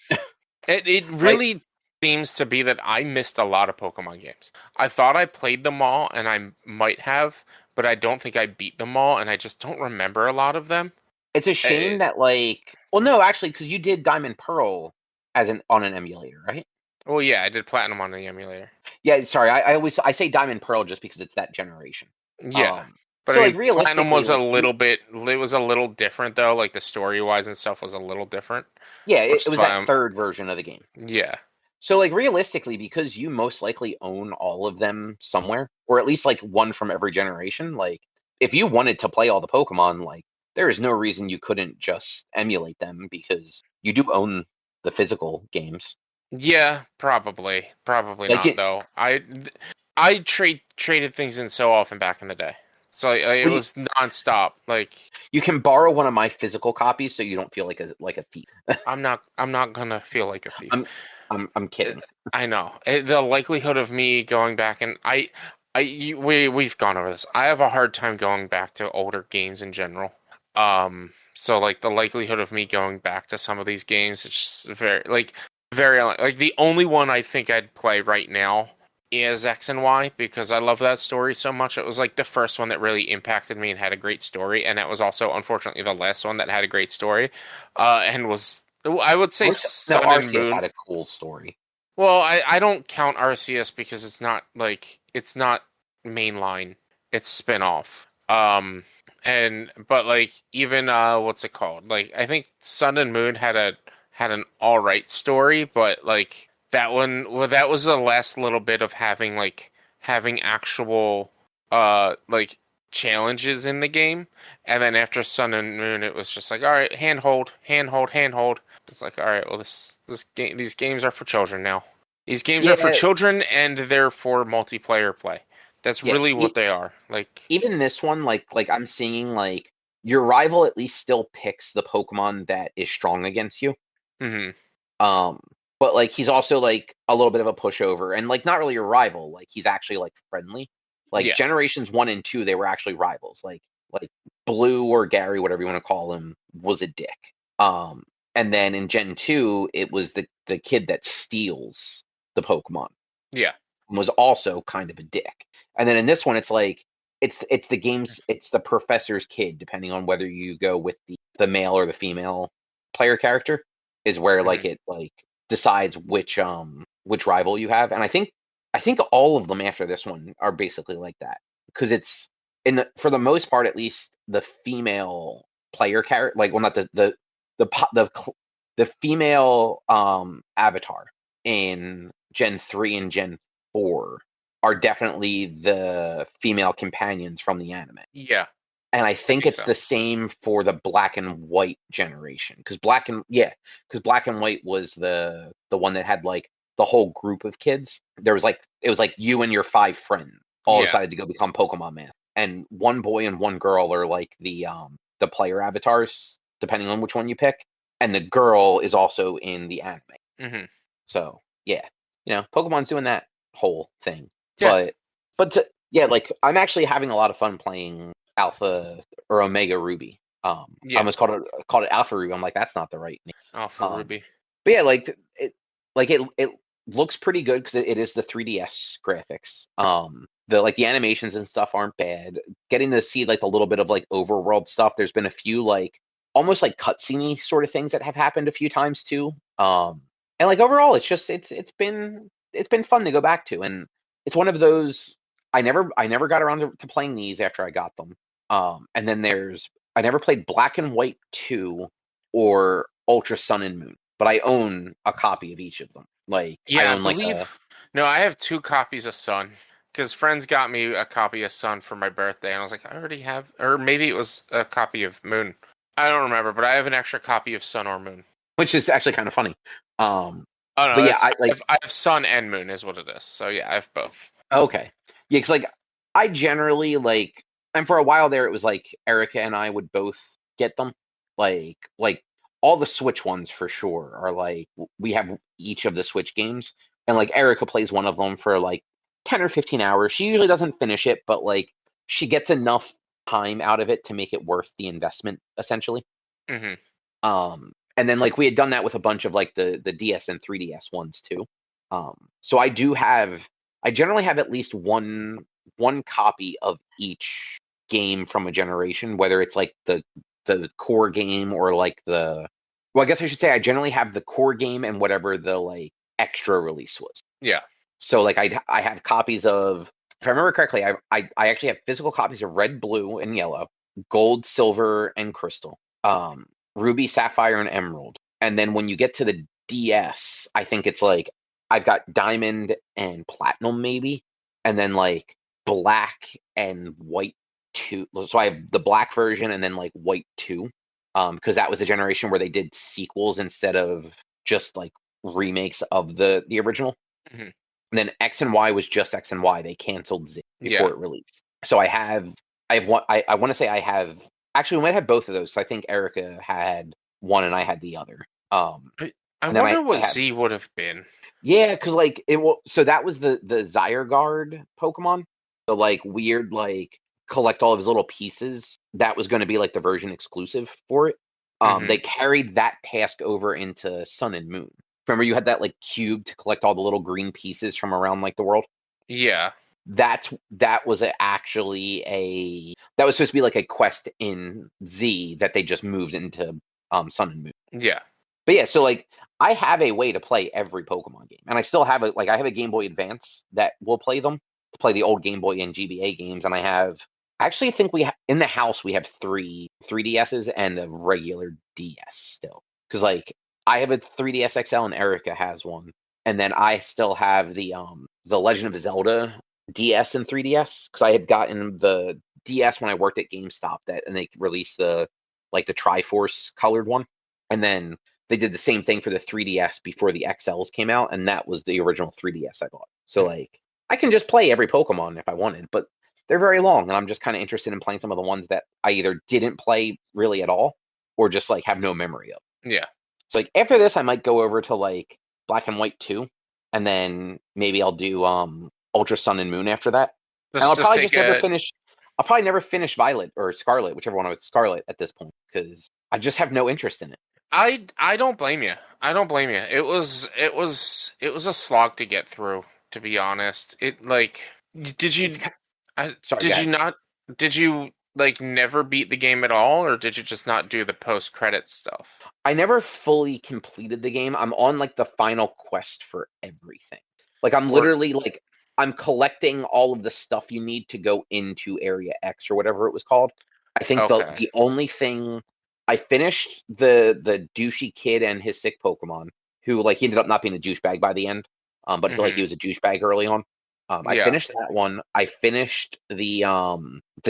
[SPEAKER 2] It
[SPEAKER 1] right.
[SPEAKER 2] really seems to be that I missed a lot of Pokemon games. I thought I played them all, and I might have, but I don't think I beat them all, and I just don't remember a lot of them.
[SPEAKER 1] It's a shame
[SPEAKER 2] Eh,
[SPEAKER 1] that like, well, no, actually, because you did Diamond Pearl as an on an emulator, right?
[SPEAKER 2] well, yeah, I did Platinum on the emulator.
[SPEAKER 1] Yeah, sorry, I say Diamond Pearl just because it's that generation.
[SPEAKER 2] Yeah,
[SPEAKER 1] Um,
[SPEAKER 2] but I
[SPEAKER 1] so like
[SPEAKER 2] mean, Platinum
[SPEAKER 1] realistically,
[SPEAKER 2] was a
[SPEAKER 1] like
[SPEAKER 2] little bit. It was a little different though. Like the story wise and stuff was a little different,
[SPEAKER 1] yeah,
[SPEAKER 2] which
[SPEAKER 1] it
[SPEAKER 2] is
[SPEAKER 1] was
[SPEAKER 2] why
[SPEAKER 1] that
[SPEAKER 2] I'm.
[SPEAKER 1] third version of the game.
[SPEAKER 2] Yeah,
[SPEAKER 1] So like realistically, because you most likely own all of them somewhere, or at least like one from every generation, like if you wanted to play all the Pokemon, like there is no reason you couldn't just emulate them because you do own the physical games.
[SPEAKER 2] yeah, probably
[SPEAKER 1] Like
[SPEAKER 2] not
[SPEAKER 1] it,
[SPEAKER 2] though. I traded things in so often back in the day, so it
[SPEAKER 1] well,
[SPEAKER 2] was nonstop. Like
[SPEAKER 1] you can borrow one of my physical copies so you don't feel like a thief.
[SPEAKER 2] I'm not gonna feel like a thief.
[SPEAKER 1] I'm I'm
[SPEAKER 2] Uh,
[SPEAKER 1] kidding.
[SPEAKER 2] I know. The likelihood of me going back and we've gone over this. I have a hard time going back to older games in general. So like the likelihood of me going back to some of these games, it's just like the only one I think I'd play right now is X and Y because I love that story so much. It was like the first one that really impacted me and had a great story, and that was also unfortunately the last one that had a great story, and was I would say
[SPEAKER 1] No,
[SPEAKER 2] Sun and
[SPEAKER 1] Arceus
[SPEAKER 2] Moon.
[SPEAKER 1] had a cool story.
[SPEAKER 2] Well, I don't count RCS because it's not mainline. It's spin-off. And but like even what's it called? Like I think Sun and Moon had an all right story, but like that one well that was the last little bit of having actual like challenges in the game. And then after Sun and Moon it was just like all right, handhold, handhold, handhold. It's like all right, well this game these games are for children now. These games are for
[SPEAKER 1] Yeah,
[SPEAKER 2] children and they're for multiplayer play. That's
[SPEAKER 1] yeah.
[SPEAKER 2] really what they are. Like,
[SPEAKER 1] Even this one, like I'm seeing like your rival at least still picks the Pokemon that is strong against you.
[SPEAKER 2] hmm
[SPEAKER 1] Um, but like he's also like a little bit of a pushover and like not really your rival. Like he's actually like friendly. Like
[SPEAKER 2] yeah.
[SPEAKER 1] generations 1 and 2, they were actually rivals. Like Blue or Gary, whatever you want to call him, was a dick. Um, and then in Gen 2, it was the kid that steals the Pokemon
[SPEAKER 2] Yeah.
[SPEAKER 1] was also kind of a dick. And then in this one, it's like it's the professor's kid, depending on whether you go with the male or the female player character, is where
[SPEAKER 2] hmm
[SPEAKER 1] like it like decides which rival you have. And I think all of them after this one are basically like that because it's for the most part at least the female player character, like, well, not the po- the female avatar in Gen 3 and Gen 4 are definitely the female companions from the anime.
[SPEAKER 2] Yeah.
[SPEAKER 1] And I
[SPEAKER 2] I
[SPEAKER 1] think
[SPEAKER 2] think
[SPEAKER 1] it's
[SPEAKER 2] so.
[SPEAKER 1] the same for the black and white generation. Because black and white was the one that had like the whole group of kids. There was like it was like you and your 5 friends all
[SPEAKER 2] Yeah.
[SPEAKER 1] decided to go become Pokemon Man. And one boy and one girl are like the player avatars, depending on which one you pick. And the girl is also in the anime.
[SPEAKER 2] hmm
[SPEAKER 1] So yeah, Pokemon's doing that whole thing.
[SPEAKER 2] Yeah.
[SPEAKER 1] Yeah, like I'm actually having a lot of fun playing Alpha or Omega Ruby. I
[SPEAKER 2] Yeah.
[SPEAKER 1] almost called it Alpha Ruby. I'm like, that's not the right name.
[SPEAKER 2] Oh, for
[SPEAKER 1] Um,
[SPEAKER 2] Ruby.
[SPEAKER 1] but yeah, it looks pretty good because it is the 3DS graphics. The animations and stuff aren't bad. Getting to see like a little bit of like overworld stuff. There's been a few like almost like cutscene sort of things that have happened a few times too. And like overall, it's been fun to go back to, and it's one of those I never got around to playing these after I got them. And then I never played Black and White 2 or Ultra Sun and Moon, but I own a copy of each of them. Like I
[SPEAKER 2] Yeah, I
[SPEAKER 1] own like a
[SPEAKER 2] believe. No, I have two copies of Sun because friends got me a copy of Sun for my birthday, and I was like, I already have, or maybe it was a copy of Moon. I don't remember, but I have an extra copy of Sun or Moon.
[SPEAKER 1] which is actually kind of funny. Um,
[SPEAKER 2] Oh no,
[SPEAKER 1] but yeah,
[SPEAKER 2] it's
[SPEAKER 1] I like
[SPEAKER 2] I have Sun and Moon is what it is. So yeah, I have both.
[SPEAKER 1] okay, yeah, because like I generally like, and for a while there, it was like Erica and I would both get them. Like all the Switch ones for sure are like we have each of the Switch games, and like Erica plays one of them for like 10 or 15 hours. She usually doesn't finish it, but like she gets enough time out of it to make it worth the investment, essentially.
[SPEAKER 2] hmm
[SPEAKER 1] And then like we had done that with a bunch of like the DS and 3DS ones too. So I generally have at least one copy of each game from a generation, whether it's like the core game or like well, I guess I should say I generally have the core game and whatever the like extra release was.
[SPEAKER 2] Yeah.
[SPEAKER 1] So like I have copies of, if I remember correctly, I actually have physical copies of Red, Blue, and Yellow, Gold, Silver, and Crystal, Ruby, Sapphire, and Emerald. And then when you get to the DS, I think it's like I've got Diamond and Platinum maybe, and then like Black and White 2. So I have the Black version and then like White 2, because that was the generation where they did sequels instead of just like remakes of the original.
[SPEAKER 2] hmm
[SPEAKER 1] And then X and Y was just X and Y. They canceled Z
[SPEAKER 2] Yeah.
[SPEAKER 1] before it released. So I have one. I want to say I have, actually we might have both of those. So I think Erica had one and I had the other. Um,
[SPEAKER 2] I
[SPEAKER 1] and then
[SPEAKER 2] wonder
[SPEAKER 1] I
[SPEAKER 2] what
[SPEAKER 1] have,
[SPEAKER 2] Z would have been.
[SPEAKER 1] yeah, because like it will. So that was the Zygarde Pokemon, the like weird like collect all of his little pieces. That was going to be like the version exclusive for it. They
[SPEAKER 2] hmm
[SPEAKER 1] carried that task over into Sun and Moon. Remember, you had that like cube to collect all the little green pieces from around like the world.
[SPEAKER 2] Yeah.
[SPEAKER 1] That was actually that was supposed to be like a quest in Z that they just moved into Sun and Moon.
[SPEAKER 2] Yeah.
[SPEAKER 1] But yeah, so like I have a way to play every Pokemon game, and I still have I have a Game Boy Advance that will play them, to play the old Game Boy and GBA games, and I actually think in the house we have three 3DSs and a regular DS still, because like I have a 3DS XL and Erica has one, and then I still have the Legend of Zelda DS and 3DS, because I had gotten the DS when I worked at GameStop, and they released the Triforce colored one, and then they did the same thing for the 3DS before the XLs came out, and that was the original 3DS I bought. So like I can just play every Pokemon if I wanted, but they're very long, and I'm just kind of interested in playing some of the ones that I either didn't play really at all or just like have no memory of.
[SPEAKER 2] Yeah.
[SPEAKER 1] So like after this, I might go over to like Black and White 2, and then maybe I'll do Ultra Sun and Moon after that. And
[SPEAKER 2] Just just take a
[SPEAKER 1] I'll probably never finish Violet or Scarlet, whichever one was Scarlet at this point, because I just have no interest in it.
[SPEAKER 2] I don't blame you. I don't blame you. It was a slog to get through, to be honest. It like did
[SPEAKER 1] It's
[SPEAKER 2] you
[SPEAKER 1] sorry,
[SPEAKER 2] did you
[SPEAKER 1] guys.
[SPEAKER 2] not did you like never beat the game at all, or did you just not do the post credit stuff?
[SPEAKER 1] I never fully completed the game. I'm on like the final quest for everything. Like I'm
[SPEAKER 2] Or
[SPEAKER 1] literally like I'm collecting all of the stuff you need to go into Area X or whatever it was called. I think
[SPEAKER 2] okay.
[SPEAKER 1] the only thing I finished the douchey kid and his sick Pokemon, who like he ended up not being a douchebag by the end. But like he
[SPEAKER 2] Hmm.
[SPEAKER 1] was a douchebag early on. I
[SPEAKER 2] Yeah.
[SPEAKER 1] finished that one. I finished the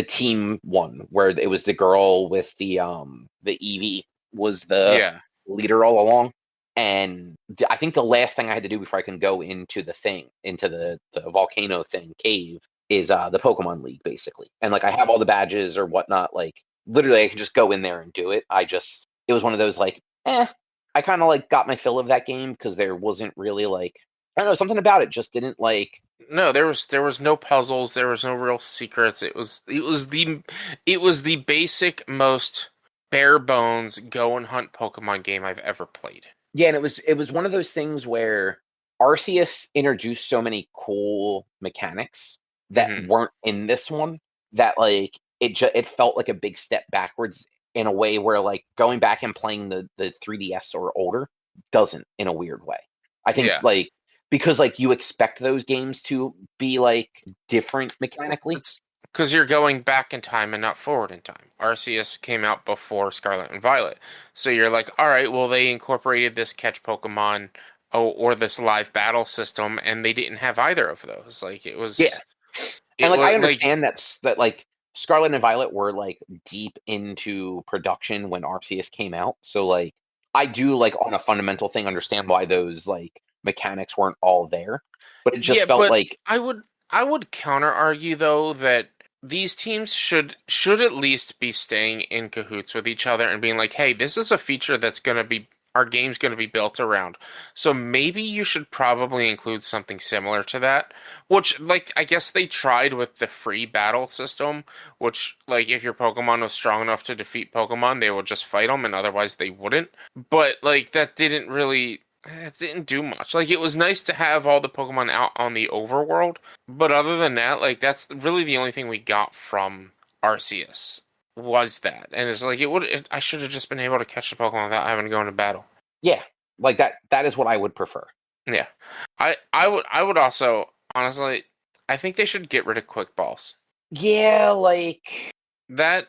[SPEAKER 1] team one where it was the girl with the Eevee was the
[SPEAKER 2] Yeah.
[SPEAKER 1] leader all along. And I think the last thing I had to do before I can go into the thing, into the volcano thing cave, is the Pokemon League basically. And like I have all the badges or whatnot. Like literally, I can just go in there and do it. It was one of those like, I kind of like got my fill of that game because there wasn't really like I don't know something about it just didn't like.
[SPEAKER 2] No, there was no puzzles, there was no real secrets. It was the basic most bare bones go and hunt Pokemon game I've ever played.
[SPEAKER 1] Yeah, and it was one of those things where Arceus introduced so many cool mechanics that
[SPEAKER 2] Hmm.
[SPEAKER 1] weren't in this one that like it felt like a big step backwards in a way where like going back and playing the 3DS or older doesn't in a weird way. I think
[SPEAKER 2] Yeah.
[SPEAKER 1] like because like you expect those games to be like different mechanically.
[SPEAKER 2] It's because you're going back in time and not forward in time. Arceus came out before Scarlet and Violet. So you're like, all right, well, they incorporated this catch Pokemon or this live battle system, and they didn't have either of those. Like,
[SPEAKER 1] Yeah. And
[SPEAKER 2] it
[SPEAKER 1] like I
[SPEAKER 2] was like,
[SPEAKER 1] understand that like Scarlet and Violet were like deep into production when Arceus came out. So like I do like on a fundamental thing understand why those like mechanics weren't all there. But it just
[SPEAKER 2] yeah,
[SPEAKER 1] felt
[SPEAKER 2] but
[SPEAKER 1] like
[SPEAKER 2] I would counter argue though that these teams should at least be staying in cahoots with each other and being like, hey, this is a feature that's gonna be our game's gonna be built around. So maybe you should probably include something similar to that. Which like I guess they tried with the free battle system, which like if your Pokemon was strong enough to defeat Pokemon, they would just fight them and otherwise they wouldn't. But like that didn't really it didn't do much. Like it was nice to have all the Pokemon out on the overworld, but other than that, like that's really the only thing we got from Arceus was that. And it's like I should have just been able to catch the Pokemon without having to go into battle.
[SPEAKER 1] yeah, like that is what I would prefer.
[SPEAKER 2] Yeah. I would also honestly I think they should get rid of quick balls.
[SPEAKER 1] Yeah, like
[SPEAKER 2] That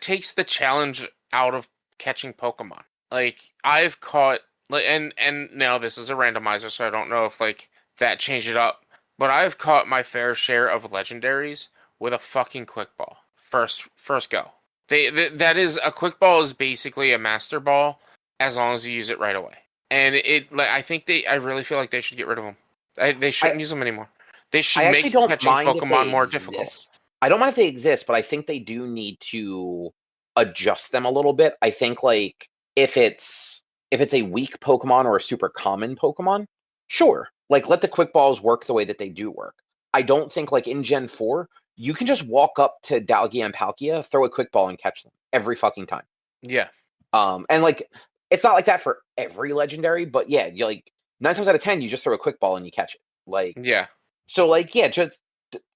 [SPEAKER 2] takes the challenge out of catching Pokemon. Like I've caught like and now this is a randomizer, so I don't know if like that changed it up. But I've caught my fair share of legendaries with a fucking quick ball. First go. That is a quick ball is basically a master ball as long as you use it right away. And it like I really feel like they should get rid of them. They
[SPEAKER 1] I
[SPEAKER 2] shouldn't use them anymore. They should
[SPEAKER 1] I actually
[SPEAKER 2] make
[SPEAKER 1] don't
[SPEAKER 2] catching
[SPEAKER 1] mind if they
[SPEAKER 2] Pokemon more difficult.
[SPEAKER 1] exist. I don't mind if they exist, but I think they do need to adjust them a little bit. I think like if it's a weak Pokemon or a super common Pokemon, sure. Like let the quick balls work the way that they do work. I don't think like in Gen 4, you can just walk up to Dalgia and Palkia, throw a quick ball and catch them every fucking time.
[SPEAKER 2] Yeah.
[SPEAKER 1] And like it's not like that for every legendary, but yeah, you like 9 times out of 10, you just throw a quick ball and you catch it. Like
[SPEAKER 2] Yeah.
[SPEAKER 1] so like yeah, just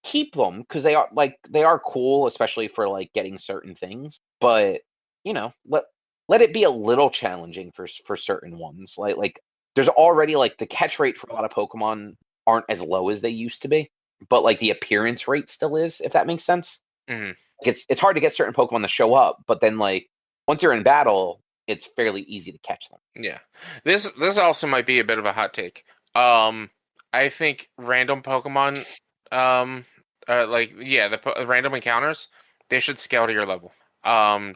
[SPEAKER 1] keep them because they are cool, especially for like getting certain things. But let it be a little challenging for certain ones. Like there's already like the catch rate for a lot of Pokemon aren't as low as they used to be, but like the appearance rate still is, if that makes sense.
[SPEAKER 2] Mhm.
[SPEAKER 1] Like, it's hard to get certain Pokemon to show up, but then like once you're in battle, it's fairly easy to catch them.
[SPEAKER 2] Yeah. This also might be a bit of a hot take. Um, I think random Pokemon, um, like yeah, random encounters, they should scale to your level.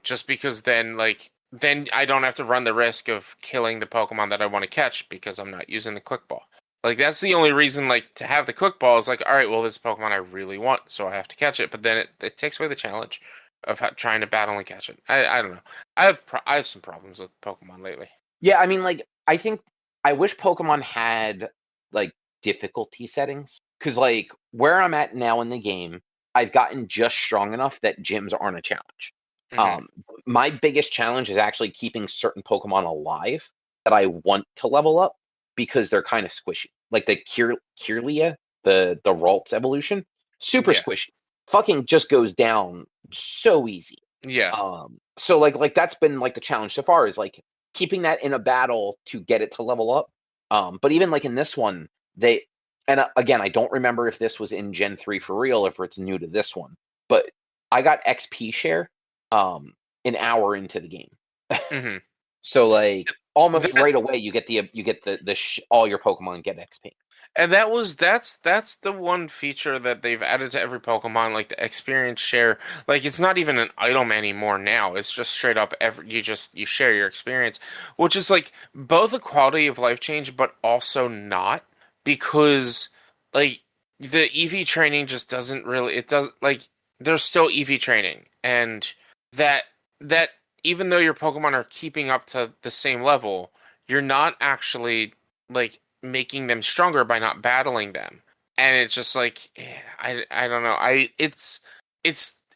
[SPEAKER 2] Just because then like then I don't have to run the risk of killing the Pokemon that I want to catch because I'm not using the Quick Ball. Like that's the only reason, like to have the Quick Ball is like, all right, well, this is a Pokemon I really want, so I have to catch it. But then it takes away the challenge of trying to battle and catch it. I don't know. I have some problems with Pokemon lately.
[SPEAKER 1] Yeah, I mean, like, I think I wish Pokemon had like difficulty settings because, like, where I'm at now in the game, I've gotten just strong enough that gyms aren't a challenge.
[SPEAKER 2] Hmm.
[SPEAKER 1] My biggest challenge is actually keeping certain Pokemon alive that I want to level up because they're kind of squishy. Like the Kirlia, the Ralts evolution, super
[SPEAKER 2] Yeah,
[SPEAKER 1] squishy. Fucking just goes down so easy.
[SPEAKER 2] yeah.
[SPEAKER 1] So like that's been like the challenge so far is like keeping that in a battle to get it to level up. But even like in this one, they and again, I don't remember if this was in Gen 3 for real, if it's new to this one. But I got XP share an hour into the game.
[SPEAKER 2] Hmm.
[SPEAKER 1] So like almost
[SPEAKER 2] That
[SPEAKER 1] right away you get the all your Pokemon get XP.
[SPEAKER 2] and that's the one feature that they've added to every Pokemon, like the experience share. Like it's not even an item anymore now. It's just straight up you share your experience, which is like both a quality of life change, but also not because like the EV training just doesn't really it does like there's still EV training and that that even though your Pokemon are keeping up to the same level, you're not actually like making them stronger by not battling them. And it's just like I don't know.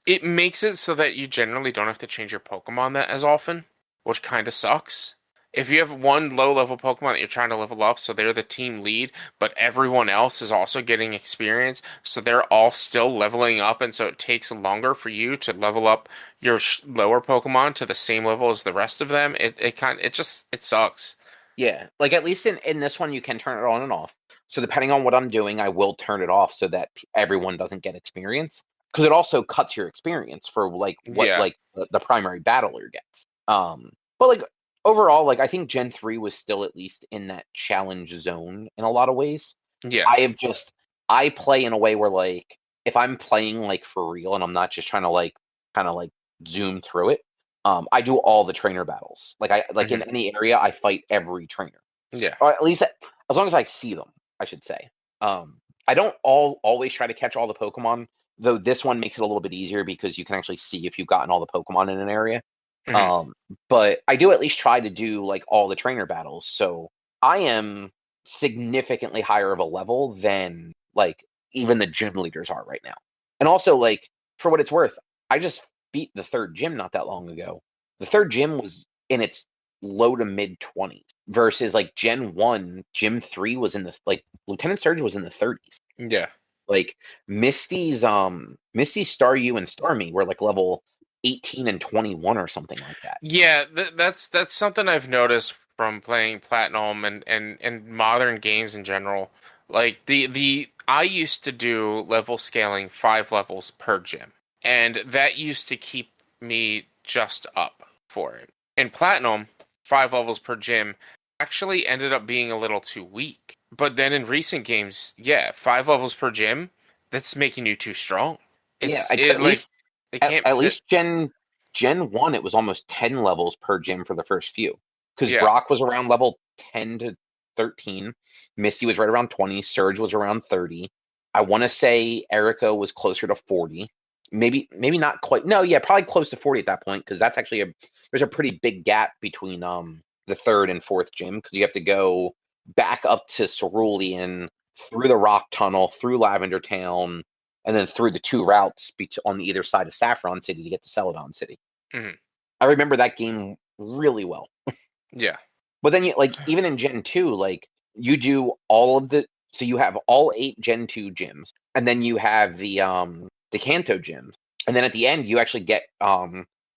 [SPEAKER 2] It makes it so that you generally don't have to change your Pokemon that as often, which kind of sucks. If you have one low level Pokemon that you're trying to level up, so they're the team lead, but everyone else is also getting experience, so they're all still leveling up, and so it takes longer for you to level up your lower Pokemon to the same level as the rest of them. It sucks.
[SPEAKER 1] Yeah, like at least in this one you can turn it on and off. So depending on what I'm doing, I will turn it off so that everyone doesn't get experience because it also cuts your experience for like what
[SPEAKER 2] Yeah.
[SPEAKER 1] like the primary battler gets. But like overall, like I think Gen 3 was still at least in that challenge zone in a lot of ways.
[SPEAKER 2] Yeah.
[SPEAKER 1] I have just I play in a way where like if I'm playing like for real and I'm not just trying to like kind of like zoom through it, I do all the trainer battles. Like I like in
[SPEAKER 2] Hmm.
[SPEAKER 1] any area I fight every trainer.
[SPEAKER 2] Yeah.
[SPEAKER 1] Or at least as long as I see them, I should say. I don't always try to catch all the Pokemon, though this one makes it a little bit easier because you can actually see if you've gotten all the Pokemon in an area.
[SPEAKER 2] Hmm.
[SPEAKER 1] Um, but I do at least try to do like all the trainer battles. So I am significantly higher of a level than like even the gym leaders are right now. And also like for what it's worth, I just beat the third gym not that long ago. The third gym was in its low to mid 20s versus like Gen 1, Gym 3 was in the like Lieutenant Surge was in the 30s.
[SPEAKER 2] Yeah.
[SPEAKER 1] Like Misty's Staryu and Starmie were like level 18 and 21 or something like that.
[SPEAKER 2] Yeah, that's something I've noticed from playing Platinum and modern games in general. Like the I used to do level scaling 5 levels per gym, and that used to keep me just up for it. In Platinum, 5 levels per gym actually ended up being a little too weak. But then in recent games, yeah, 5 levels per gym, that's making you too strong.
[SPEAKER 1] Yeah,
[SPEAKER 2] It's it
[SPEAKER 1] at
[SPEAKER 2] like
[SPEAKER 1] least
[SPEAKER 2] it can't
[SPEAKER 1] at
[SPEAKER 2] that
[SPEAKER 1] least Gen 1 it was almost 10 levels per gym for the first few. Cuz
[SPEAKER 2] yeah.
[SPEAKER 1] Brock was around level 10 to 13, Misty was right around 20, Surge was around 30. I want to say Erica was closer to 40. Maybe not quite. No, yeah, probably close to 40 at that point cuz that's actually there's a pretty big gap between the third and fourth gym cuz you have to go back up to Cerulean through the Rock Tunnel, through Lavender Town, and then through the two routes on either side of Saffron City to get to Celadon City.
[SPEAKER 2] Mhm.
[SPEAKER 1] I remember that game really well.
[SPEAKER 2] Yeah.
[SPEAKER 1] But then, like even in Gen 2, like you do all of the so you have all 8 Gen 2 gyms, and then you have the Kanto gyms, and then at the end you actually get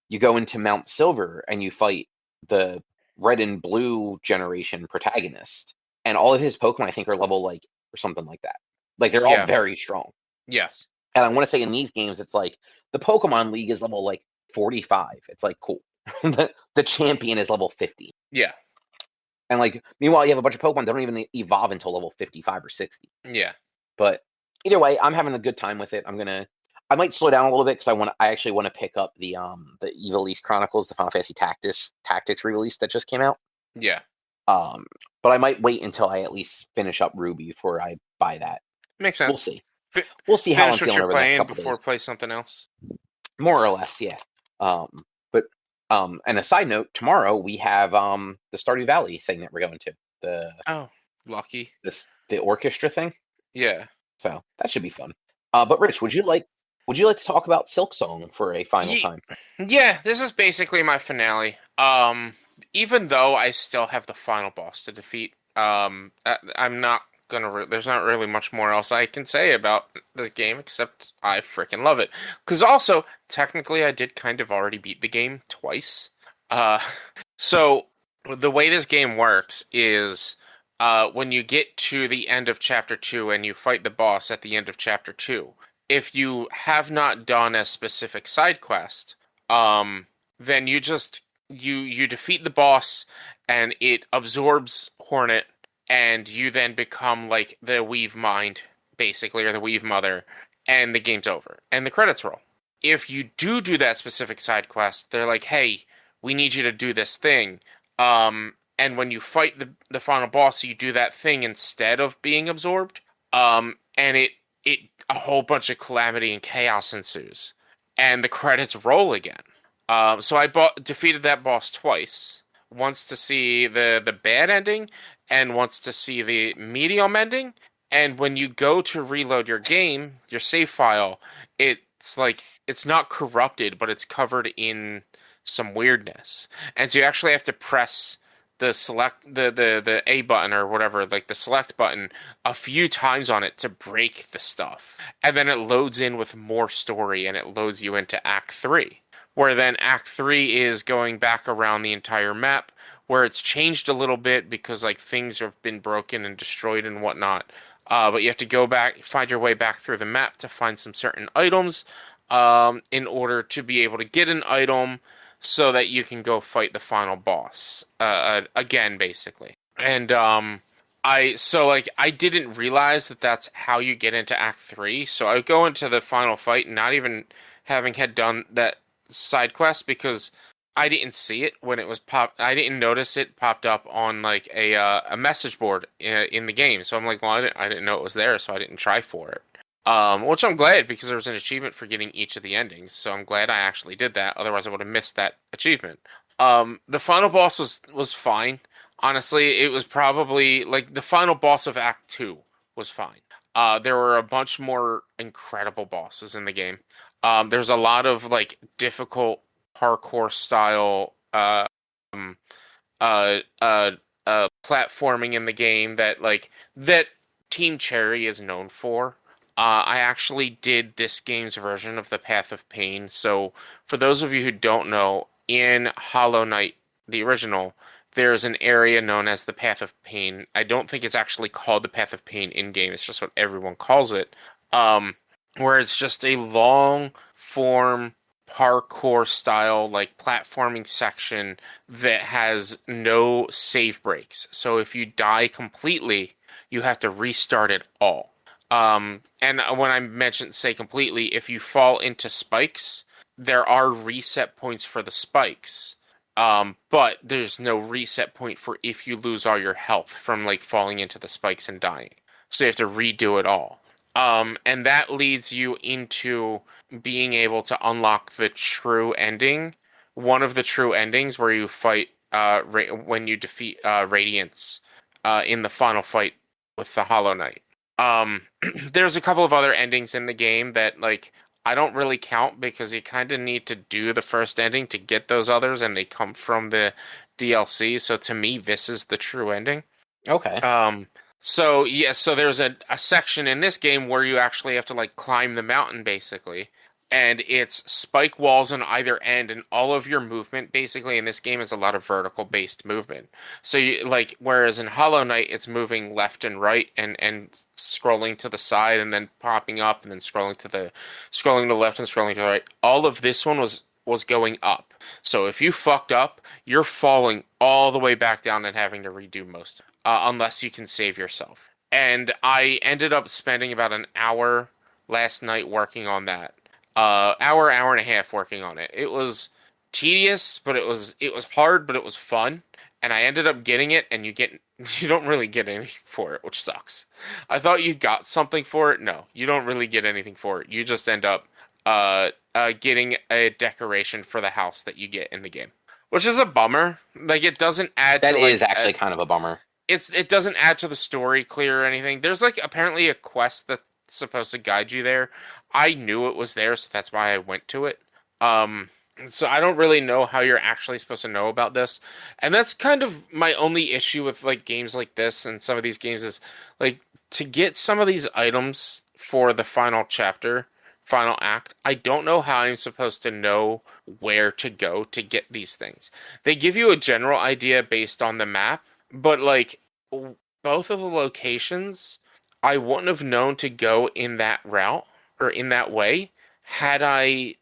[SPEAKER 1] you go into Mount Silver and you fight the red and blue generation protagonist, and all of his Pokemon I think are level like or something like that. Like they're all
[SPEAKER 2] Yeah.
[SPEAKER 1] very strong.
[SPEAKER 2] Yes.
[SPEAKER 1] And I want to say in these games, it's like the Pokemon League is level like 45. It's like cool. The champion is level 50.
[SPEAKER 2] Yeah.
[SPEAKER 1] And like meanwhile, you have a bunch of Pokemon that don't even evolve until level 55 or 60.
[SPEAKER 2] Yeah.
[SPEAKER 1] But either way, I'm having a good time with it. I might slow down a little bit because I actually want to pick up the Evil East Chronicles, the Final Fantasy Tactics re-release that just came out.
[SPEAKER 2] Yeah,
[SPEAKER 1] Um, but I might wait until I at least finish up Ruby before I buy that.
[SPEAKER 2] makes
[SPEAKER 1] We'll
[SPEAKER 2] sense.
[SPEAKER 1] see.
[SPEAKER 2] Fi
[SPEAKER 1] We'll see how I'm
[SPEAKER 2] Finish what
[SPEAKER 1] feeling
[SPEAKER 2] you're
[SPEAKER 1] over the next
[SPEAKER 2] playing
[SPEAKER 1] couple
[SPEAKER 2] before
[SPEAKER 1] days.
[SPEAKER 2] play something else.
[SPEAKER 1] More or less, yeah. But and a side note, tomorrow we have the Stardew Valley thing that we're going to the
[SPEAKER 2] Oh, lucky.
[SPEAKER 1] the orchestra thing.
[SPEAKER 2] Yeah.
[SPEAKER 1] So that should be fun. But Rich, would you like to talk about Silk Song for a final
[SPEAKER 2] Ye
[SPEAKER 1] time?
[SPEAKER 2] yeah, this is basically my finale. Even though I still have the final boss to defeat, I'm not gonna. There's not really much more else I can say about the game except I freaking love it. Because also, technically, I did kind of already beat the game twice. Uh, so the way this game works is, when you get to the end of chapter 2 and you fight the boss at the end of chapter 2, if you have not done a specific side quest, then you just you defeat the boss and it absorbs Hornet and you then become like the Weave Mind, basically, or the Weave Mother, and the game's over. And the credits roll. If you do that specific side quest, they're like, hey, we need you to do this thing. And when you fight the final boss, you do that thing instead of being absorbed. And it a whole bunch of calamity and chaos ensues, and the credits roll again. So I defeated that boss twice. Once to see the bad ending, and once to see the medium ending. And when you go to reload your game, your save file, it's like it's not corrupted, but it's covered in some weirdness. And so you actually have to press the A button or whatever, like the select button, a few times on it to break the stuff. And then it loads in with more story and it loads you into Act 3. Where then Act 3 is going back around the entire map, where it's changed a little bit because like things have been broken and destroyed and whatnot. But you have to go back, find your way back through the map to find some certain items, in order to be able to get an item so that you can go fight the final boss again, basically. And I didn't realize that that's how you get into Act 3. So I go into the final fight not even having had done that side quest because I didn't see it when it was I didn't notice it popped up on like a message board in the game. So I'm like, well, I didn't know it was there, so I didn't try for it. Which I'm glad because there was an achievement for getting each of the endings. So I'm glad I actually did that. Otherwise, I would have missed that achievement. The final boss was fine. Honestly, it was probably like the final boss of Act 2 was fine. There were a bunch more incredible bosses in the game. There's a lot of like difficult parkour style um, uh, uh, platforming in the game that Team Cherry is known for. I actually did this game's version of the Path of Pain. So, for those of you who don't know, in Hollow Knight, the original, there's an area known as the Path of Pain. I don't think it's actually called the Path of Pain in game. It's just what everyone calls it. Where it's just a long form parkour style like platforming section that has no save breaks. So if you die completely, you have to restart it all. And when I mentioned say completely, if you fall into spikes, there are reset points for the spikes. But there's no reset point for if you lose all your health from like falling into the spikes and dying. So you have to redo it all. And that leads you into being able to unlock the true ending. One of the true endings where you fight when you defeat Radiance in the final fight with the Hollow Knight. There's a couple of other endings in the game that like I don't really count because you kind of need to do the first ending to get those others, and they come from the DLC. So to me, this is the true ending.
[SPEAKER 1] Okay.
[SPEAKER 2] So yeah, so there's a section in this game where you actually have to like climb the mountain basically. And it's spike walls on either end, and all of your movement basically in this game is a lot of vertical based movement. So you like whereas in Hollow Knight it's moving left and right and scrolling to the side and then popping up and then scrolling to the left and scrolling to the right. All of this one was going up. So if you fucked up, you're falling all the way back down and having to redo most unless you can save yourself. And I ended up spending about an hour last night working on that. hour and a half working on it. It was tedious, but it was hard, but it was fun. And I ended up getting it, and you don't really get anything for it, which sucks. I thought you got something for it. No, you don't really get anything for it. You just end up getting a decoration for the house that you get in the game, which is a bummer. Like it doesn't add
[SPEAKER 1] That
[SPEAKER 2] to
[SPEAKER 1] is
[SPEAKER 2] like
[SPEAKER 1] actually kind of a bummer.
[SPEAKER 2] it doesn't add to the story clear or anything. There's like apparently a quest that's supposed to guide you there. I knew it was there, so that's why I went to it. Um, so I don't really know how you're actually supposed to know about this. And that's kind of my only issue with like games like this and some of these games is like to get some of these items for the final chapter, final act, I don't know how I'm supposed to know where to go to get these things. They give you a general idea based on the map, but like both of the locations, I wouldn't have known to go in that route or in that way had I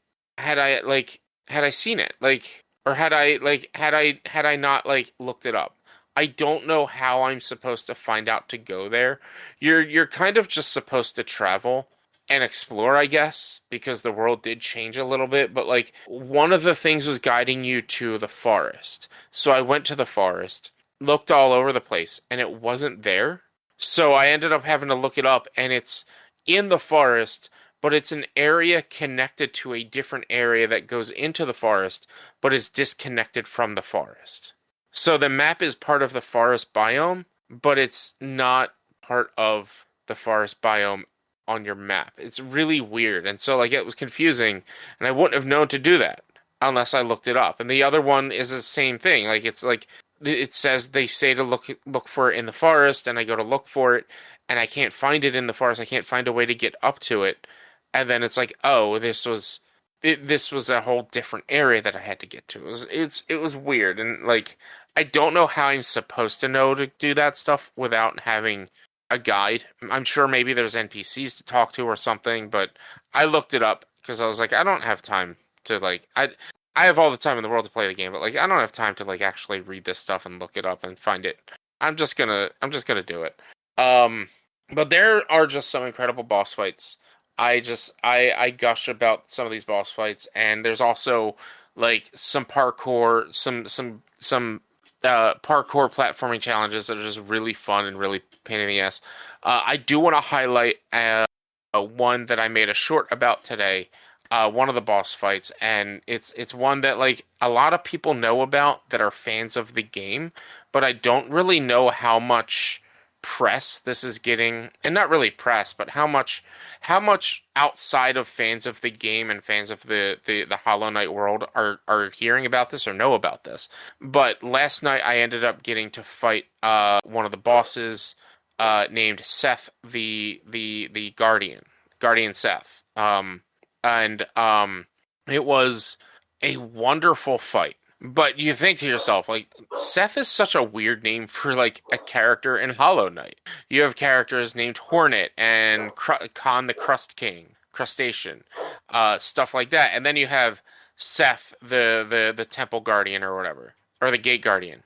[SPEAKER 2] seen it like or had I not like looked it up. I don't know how I'm supposed to find out to go there. You're kind of just supposed to travel and explore, I guess, because the world did change a little bit, but like one of the things was guiding you to the forest. So I went to the forest, looked all over the place, and it wasn't there. So I ended up having to look it up, and it's in the forest, but it's an area connected to a different area that goes into the forest, but is disconnected from the forest. So the map is part of the forest biome, but it's not part of the forest biome on your map. It's really weird. And so like it was confusing, and I wouldn't have known to do that unless I looked it up. And the other one is the same thing. Like it's like it says they say to look for it in the forest, and I go to look for it, and I can't find it in the forest. I can't find a way to get up to it. And then it's like, oh, this was a whole different area that I had to get to. It was weird, and like I don't know how I'm supposed to know to do that stuff without having a guide. I'm sure maybe there's NPCs to talk to or something, but I looked it up because I was like, I don't have time to like I have all the time in the world to play the game, but like I don't have time to like actually read this stuff and look it up and find it. I'm just gonna do it. Um, but there are just some incredible boss fights. I gush about some of these boss fights, and there's also like some parkour, some parkour platforming challenges that are just really fun and really pain in the ass. I do want to highlight one that I made a short about today. One of the boss fights, and it's one that like a lot of people know about that are fans of the game, but I don't really know how much press this is getting, and not really press, but how much outside of fans of the game and fans of the Hollow Knight world are hearing about this or know about this. But last night I ended up getting to fight one of the bosses named Seth the Guardian Seth. And it was a wonderful fight. But you think to yourself, like, Seth is such a weird name for, like, a character in Hollow Knight. You have characters named Hornet and Khan the Crust King, Crustacean, stuff like that. And then you have Seth, the Temple Guardian or whatever, or the Gate Guardian.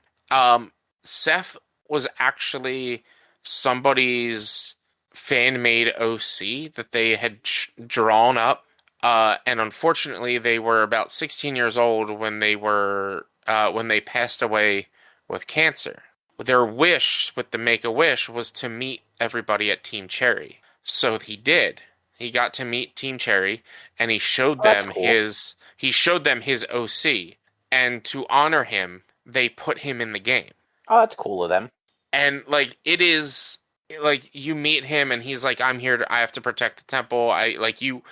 [SPEAKER 2] Seth was actually somebody's fan-made OC that they had drawn up. And unfortunately, they were about 16 years old when they passed away with cancer. Their wish with the Make-A-Wish was to meet everybody at Team Cherry. So he did. He got to meet Team Cherry, and he showed
[SPEAKER 1] Oh, that's
[SPEAKER 2] them
[SPEAKER 1] cool.
[SPEAKER 2] his OC. And to honor him, they put him in the game.
[SPEAKER 1] Oh, that's cool of them.
[SPEAKER 2] And like it is like you meet him and he's like, I have to protect the temple. You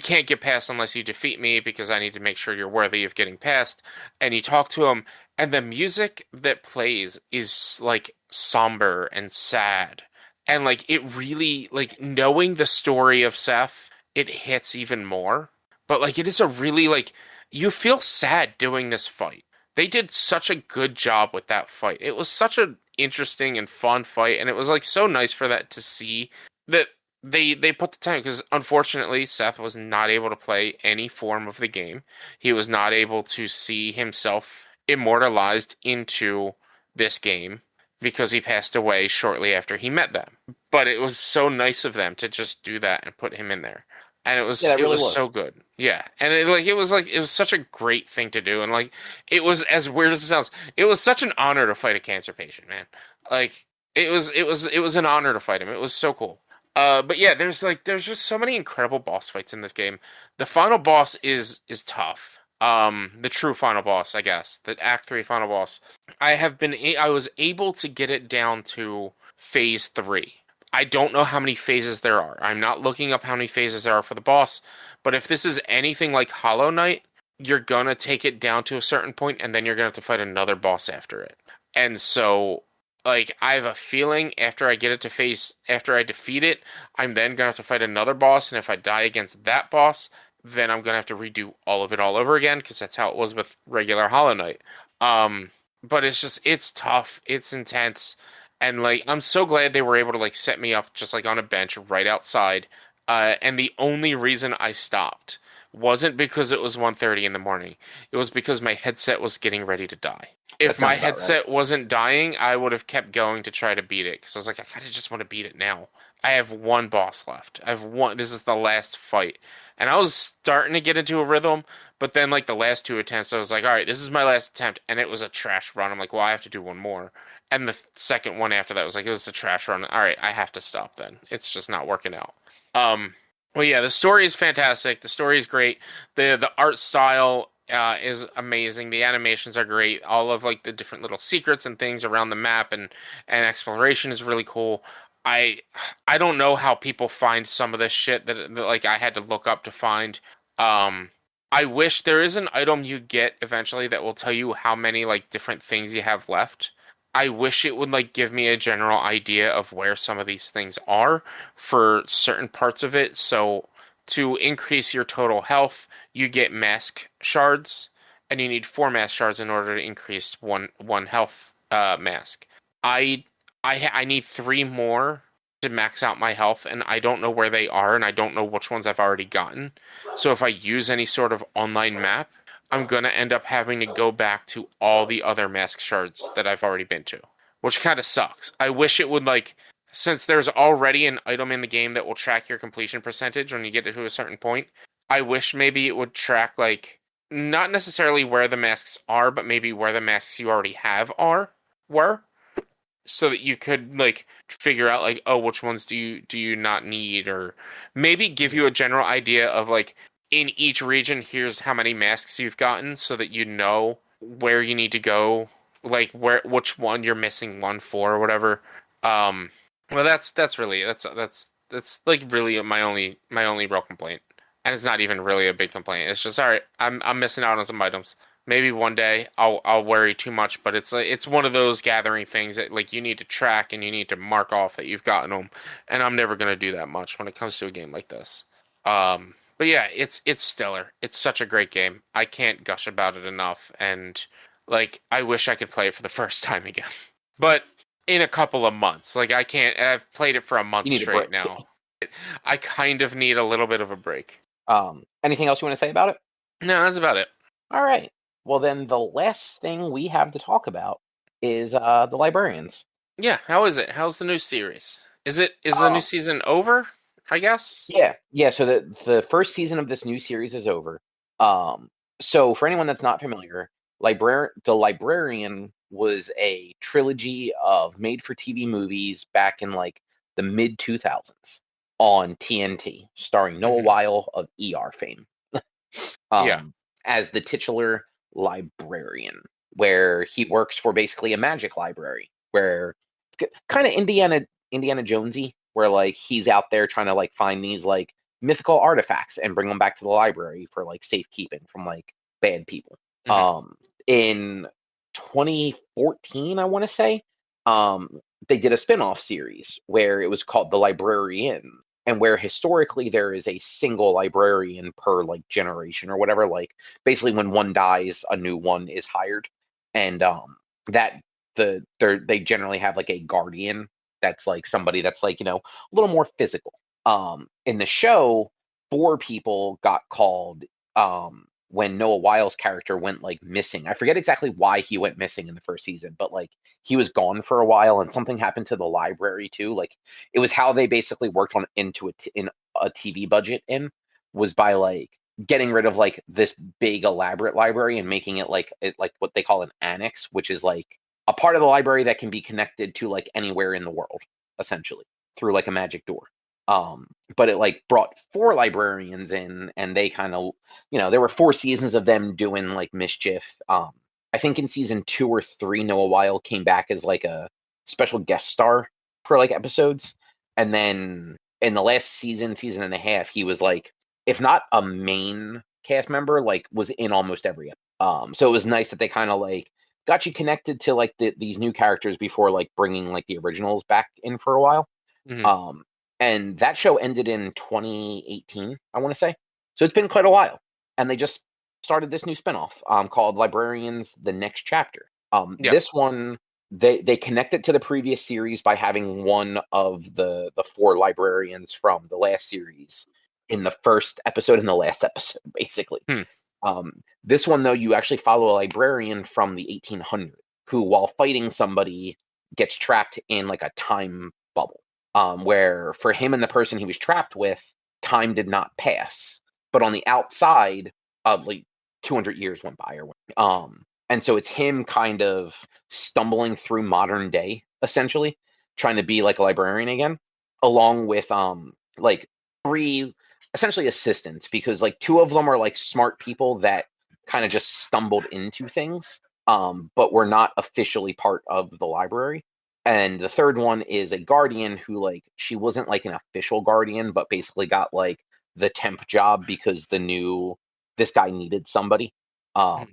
[SPEAKER 2] can't get past unless you defeat me because I need to make sure you're worthy of getting past. And you talk to him, and the music that plays is like somber and sad. And like it really, like, knowing the story of Seth, it hits even more. But like it is a really, like, you feel sad doing this fight. They did such a good job with that fight. It was such an interesting and fun fight, and it was like so nice for that to see that they put the time, because unfortunately Seth was not able to play any form of the game. He was not able to see himself immortalized into this game because he passed away shortly after he met them. But it was so nice of them to just do that and put him in there. and
[SPEAKER 1] Yeah, that
[SPEAKER 2] it
[SPEAKER 1] really
[SPEAKER 2] was
[SPEAKER 1] was.
[SPEAKER 2] so good. Yeah, and it was such a great thing to do, and like it was, as weird as it sounds, it was such an honor to fight a cancer patient, man. Like it was an honor to fight him. It was so cool. But yeah, there's just so many incredible boss fights in this game. The final boss is tough. The true final boss, I guess, the Act 3 final boss. I was able to get it down to phase 3. I don't know how many phases there are. I'm not looking up how many phases there are for the boss, but if this is anything like Hollow Knight, you're gonna take it down to a certain point and then you're gonna have to fight another boss after it. And so like I have a feeling after I defeat it, I'm then gonna have to fight another boss, and if I die against that boss, then I'm gonna have to redo all of it all over again because that's how it was with regular Hollow Knight. Um, but it's tough, it's intense, and like I'm so glad they were able to like set me up just like on a bench right outside. And the only reason I stopped wasn't because it was 1:30 in the morning. It was because my headset was getting ready to die.
[SPEAKER 1] That
[SPEAKER 2] If my
[SPEAKER 1] sounds about right.
[SPEAKER 2] headset wasn't dying, I would have kept going to try to beat it because I was like, I kind of just want to beat it now. I have one boss left. I have one. This is the last fight, and I was starting to get into a rhythm. But then, like the last two attempts, I was like, all right, this is my last attempt, and it was a trash run. I'm like, well, I have to do one more. And the second one after that was like, it was a trash run. All right, I have to stop then. It's just not working out. Um, well, yeah, the story is fantastic. The story is great. The art style is amazing. The animations are great. All of like the different little secrets and things around the map and exploration is really cool. I I don't know how people find some of this shit that like I had to look up to find. Um, I wish there is an item you get eventually that will tell you how many like different things you have left. I wish it would like give me a general idea of where some of these things are for certain parts of it. So to increase your total health, you get mask shards, and you need 4 mask shards in order to increase one health mask. I I need 3 more to max out my health, and I don't know where they are, and I don't know which ones I've already gotten. So if I use any sort of online map, I'm gonna end up having to go back to all the other mask shards that I've already been to, which kind of sucks. I wish it would like, since there's already an item in the game that will track your completion percentage when you get to a certain point. I wish maybe it would track like not necessarily where the masks are, but maybe where the masks you already have were, so that you could like figure out like, oh, which ones do you not need, or maybe give you a general idea of like in each region, here's how many masks you've gotten, so that you know where you need to go, like where which one you're missing one for or whatever. Um, well, that's like really my only real complaint, and it's not even really a big complaint. It's just all right. I'm missing out on some items. Maybe one day I'll worry too much, but it's like it's one of those gathering things that like you need to track and you need to mark off that you've gotten them, and I'm never gonna do that much when it comes to a game like this. But yeah, it's stellar. It's such a great game. I can't gush about it enough, and like I wish I could play it for the first time again. But in a couple of months, like I can't. I've played it for a month
[SPEAKER 1] You need a break.
[SPEAKER 2] straight now. I kind of need a little bit of a break.
[SPEAKER 1] Anything else you want to say about it?
[SPEAKER 2] No, that's about it.
[SPEAKER 1] All right. Well, then the last thing we have to talk about is the Librarians.
[SPEAKER 2] Yeah, how is it? How's the new series? Is the new
[SPEAKER 1] Um,
[SPEAKER 2] season over? I guess.
[SPEAKER 1] yeah. So the first season of this new series is over. Um, so for anyone that's not familiar, the Librarian was a trilogy of made-for-TV movies back in like the mid 2000s on TNT, starring Noah
[SPEAKER 2] Hmm.
[SPEAKER 1] Weil of ER fame.
[SPEAKER 2] Yeah.
[SPEAKER 1] um, as the titular librarian, where he works for basically a magic library, where it's kind of Indiana Jonesy, where like he's out there trying to like find these like mythical artifacts and bring them back to the library for like safekeeping from like bad people.
[SPEAKER 2] Hmm.
[SPEAKER 1] In 2014, I want to say, they did a spin-off series where it was called The Librarian, and where historically there is a single librarian per like generation or whatever. Like basically when one dies, a new one is hired, and that they generally have like a guardian that's like somebody that's like a little more physical. In the show, 4 people got called when Noah Wile's character went like missing. I forget exactly why he went missing in the first season, but like he was gone for a while, and something happened to the library too. Like it was how they basically worked on into in a TV budget in. was by like getting rid of like this big elaborate library and making it like what they call an annex, which is like a part of the library that can be connected to like anywhere in the world, essentially, through like a magic door. But it like brought four librarians in, and they kind of, there were four seasons of them doing like mischief. I think in season 2 or 3, Noah Weil came back as like a special guest star for like episodes, and then in the last season and a half, he was like, if not a main cast member, like was in almost every episode. So it was nice that they kind of like got you connected to like these new characters before like bringing like the originals back in for a while.
[SPEAKER 2] Hmm.
[SPEAKER 1] Um, and that show ended in 2018, I want to say. So it's been quite a while. And they just started this new spinoff called Librarians The Next Chapter.
[SPEAKER 2] Yeah.
[SPEAKER 1] This one, they connect it to the previous series by having one of the four librarians from the last series in the first episode and the last episode, basically.
[SPEAKER 2] Hmm.
[SPEAKER 1] This one, though, you actually follow a librarian from the 1800s who, while fighting somebody, gets trapped in like a time bubble, where for him and the person he was trapped with, time did not pass. But on the outside, like 200 years went by or whatever. And so it's him kind of stumbling through modern day, essentially, trying to be like a librarian again, along with like three essentially assistants, because like two of them are like smart people that kind of just stumbled into things, but were not officially part of the library. And the third one is a guardian who, like, she wasn't like an official guardian, but basically got like the temp job because this guy needed somebody.
[SPEAKER 2] Hmm.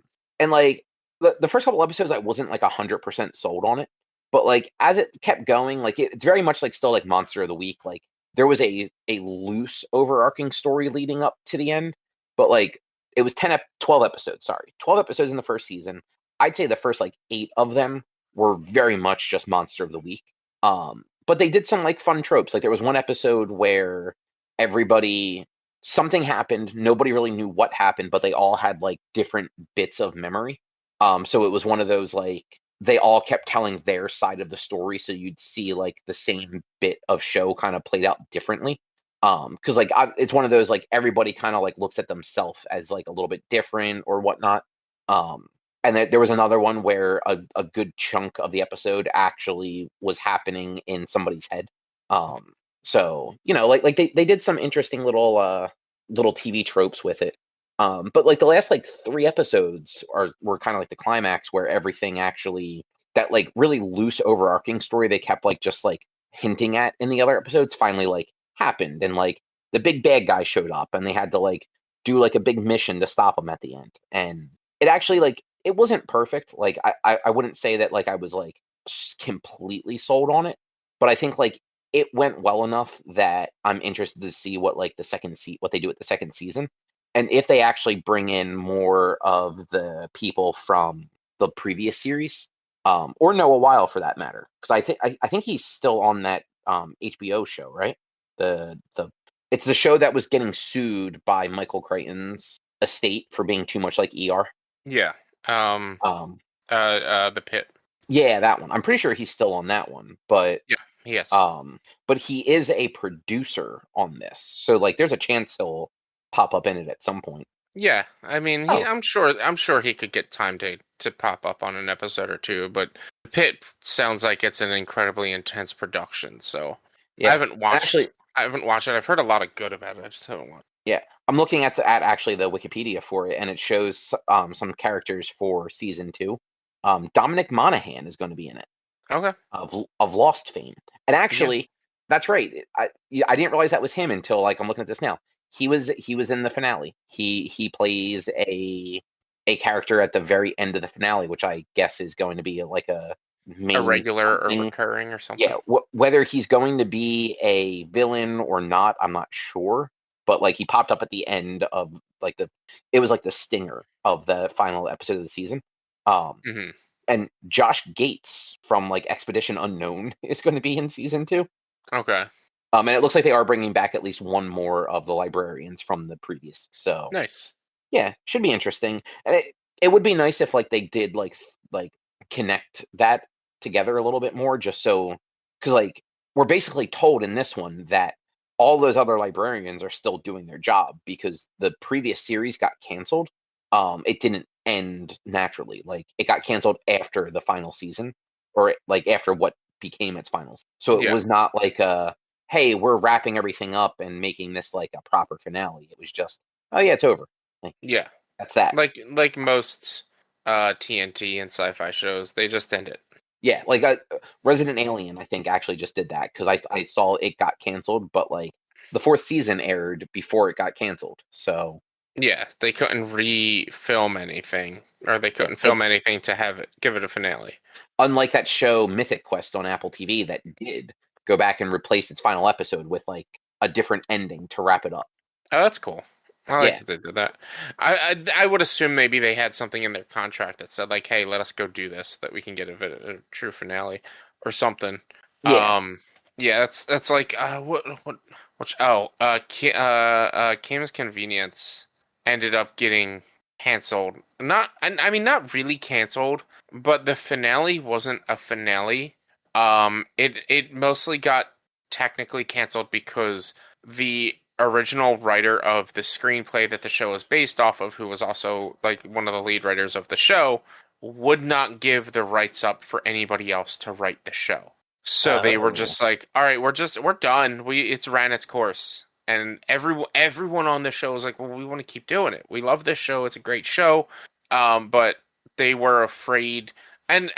[SPEAKER 1] And like the first couple episodes, I wasn't like 100% sold on it, but like as it kept going, like it's very much like still like Monster of the Week. Like there was a loose overarching story leading up to the end, but like it was 12 episodes. Sorry, 12 episodes in the first season. I'd say the first like 8 of them were very much just Monster of the Week. But they did some like fun tropes. Like there was one episode where everybody something happened, nobody really knew what happened, but they all had like different bits of memory. So it was one of those like they all kept telling their side of the story, so you'd see like the same bit of show kind of played out differently. Because like it's one of those like everybody kind of like looks at themselves as like a little bit different or whatnot. Um, and there was another one where a good chunk of the episode actually was happening in somebody's head. So like they did some interesting little TV tropes with it. But like the last like 3 episodes were kind of like the climax where everything actually that like really loose overarching story they kept like just like hinting at in the other episodes finally like happened, and like the big bad guy showed up and they had to like do like a big mission to stop him at the end. And it actually like it wasn't perfect. Like I wouldn't say that like I was like completely sold on it, but I think like it went well enough that I'm interested to see what like what they do at the second season, and if they actually bring in more of the people from the previous series, or Noah Weil for that matter, because I think he's still on that HBO show, right? The It's the show that was getting sued by Michael Crichton's estate for being too much like ER.
[SPEAKER 2] Yeah.
[SPEAKER 1] Um,
[SPEAKER 2] The Pit.
[SPEAKER 1] yeah, that one. I'm pretty sure he's still on that one, but
[SPEAKER 2] Yeah. Yes.
[SPEAKER 1] um, but he is a producer on this, so like there's a chance he'll pop up in it at some point.
[SPEAKER 2] Yeah. I mean,
[SPEAKER 1] Oh,
[SPEAKER 2] I'm sure he could get time to pop up on an episode or two, but The Pit sounds like it's an incredibly intense production, so
[SPEAKER 1] yeah. Actually,
[SPEAKER 2] I haven't watched it. I've heard a lot of good about it. I just haven't watched.
[SPEAKER 1] yeah, I'm looking at actually the Wikipedia for it, and it shows some characters for season 2. Dominic Monaghan is going to be in it,
[SPEAKER 2] Okay.
[SPEAKER 1] of Lost fame, and
[SPEAKER 2] Yeah.
[SPEAKER 1] actually, that's right. I didn't realize that was him until like I'm looking at this now. He was in the finale. He plays a character at the very end of the finale, which I guess is going to be like a
[SPEAKER 2] A
[SPEAKER 1] main
[SPEAKER 2] regular or
[SPEAKER 1] something.
[SPEAKER 2] recurring or something.
[SPEAKER 1] Yeah, whether he's going to be a villain or not, I'm not sure. But like he popped up at the end of like it was like the stinger of the final episode of the season. Um,
[SPEAKER 2] Hmm.
[SPEAKER 1] and Josh Gates from like Expedition Unknown is going to be in season 2.
[SPEAKER 2] Okay.
[SPEAKER 1] And it looks like they are bringing back at least one more of the librarians from the previous. So
[SPEAKER 2] Nice.
[SPEAKER 1] yeah, should be interesting. And it would be nice if like they did like connect that together a little bit more, just so because like we're basically told in this one that all those other librarians are still doing their job because the previous series got canceled. It didn't end naturally. Like it got canceled after the final season, or like after what became its finals. So it
[SPEAKER 2] Yeah,
[SPEAKER 1] was not like hey, we're wrapping everything up and making this like a proper finale. It was just, oh yeah, it's over. Like
[SPEAKER 2] yeah.
[SPEAKER 1] that's that.
[SPEAKER 2] Like most TNT and sci-fi shows, they just end it.
[SPEAKER 1] Yeah, like Resident Alien, I think actually just did that because I saw it got canceled, but like the fourth season aired before it got canceled. So
[SPEAKER 2] Yeah, they couldn't re-film anything, or they
[SPEAKER 1] yeah,
[SPEAKER 2] couldn't
[SPEAKER 1] and
[SPEAKER 2] film anything to give it a finale.
[SPEAKER 1] unlike that show Mythic Quest on Apple TV that did go back and replace its final episode with like a different ending to wrap it up.
[SPEAKER 2] Oh, that's cool. I like
[SPEAKER 1] Yeah,
[SPEAKER 2] that they did that. I would assume maybe they had something in their contract that said like, "Hey, let us go do this so that we can get a true finale or something."
[SPEAKER 1] yeah,
[SPEAKER 2] Yeah, that's like Kim's Convenience ended up getting canceled. I mean, not really canceled, but the finale wasn't a finale. It mostly got technically canceled because the original writer of the screenplay that the show is based off of, who was also like one of the lead writers of the show, would not give the rights up for anybody else to write the show. So they were
[SPEAKER 1] oh,
[SPEAKER 2] just like, "All right, we're done. It's ran its course." And everyone on the show was like, "Well, we want to keep doing it. We love this show. It's a great show." But they were afraid, and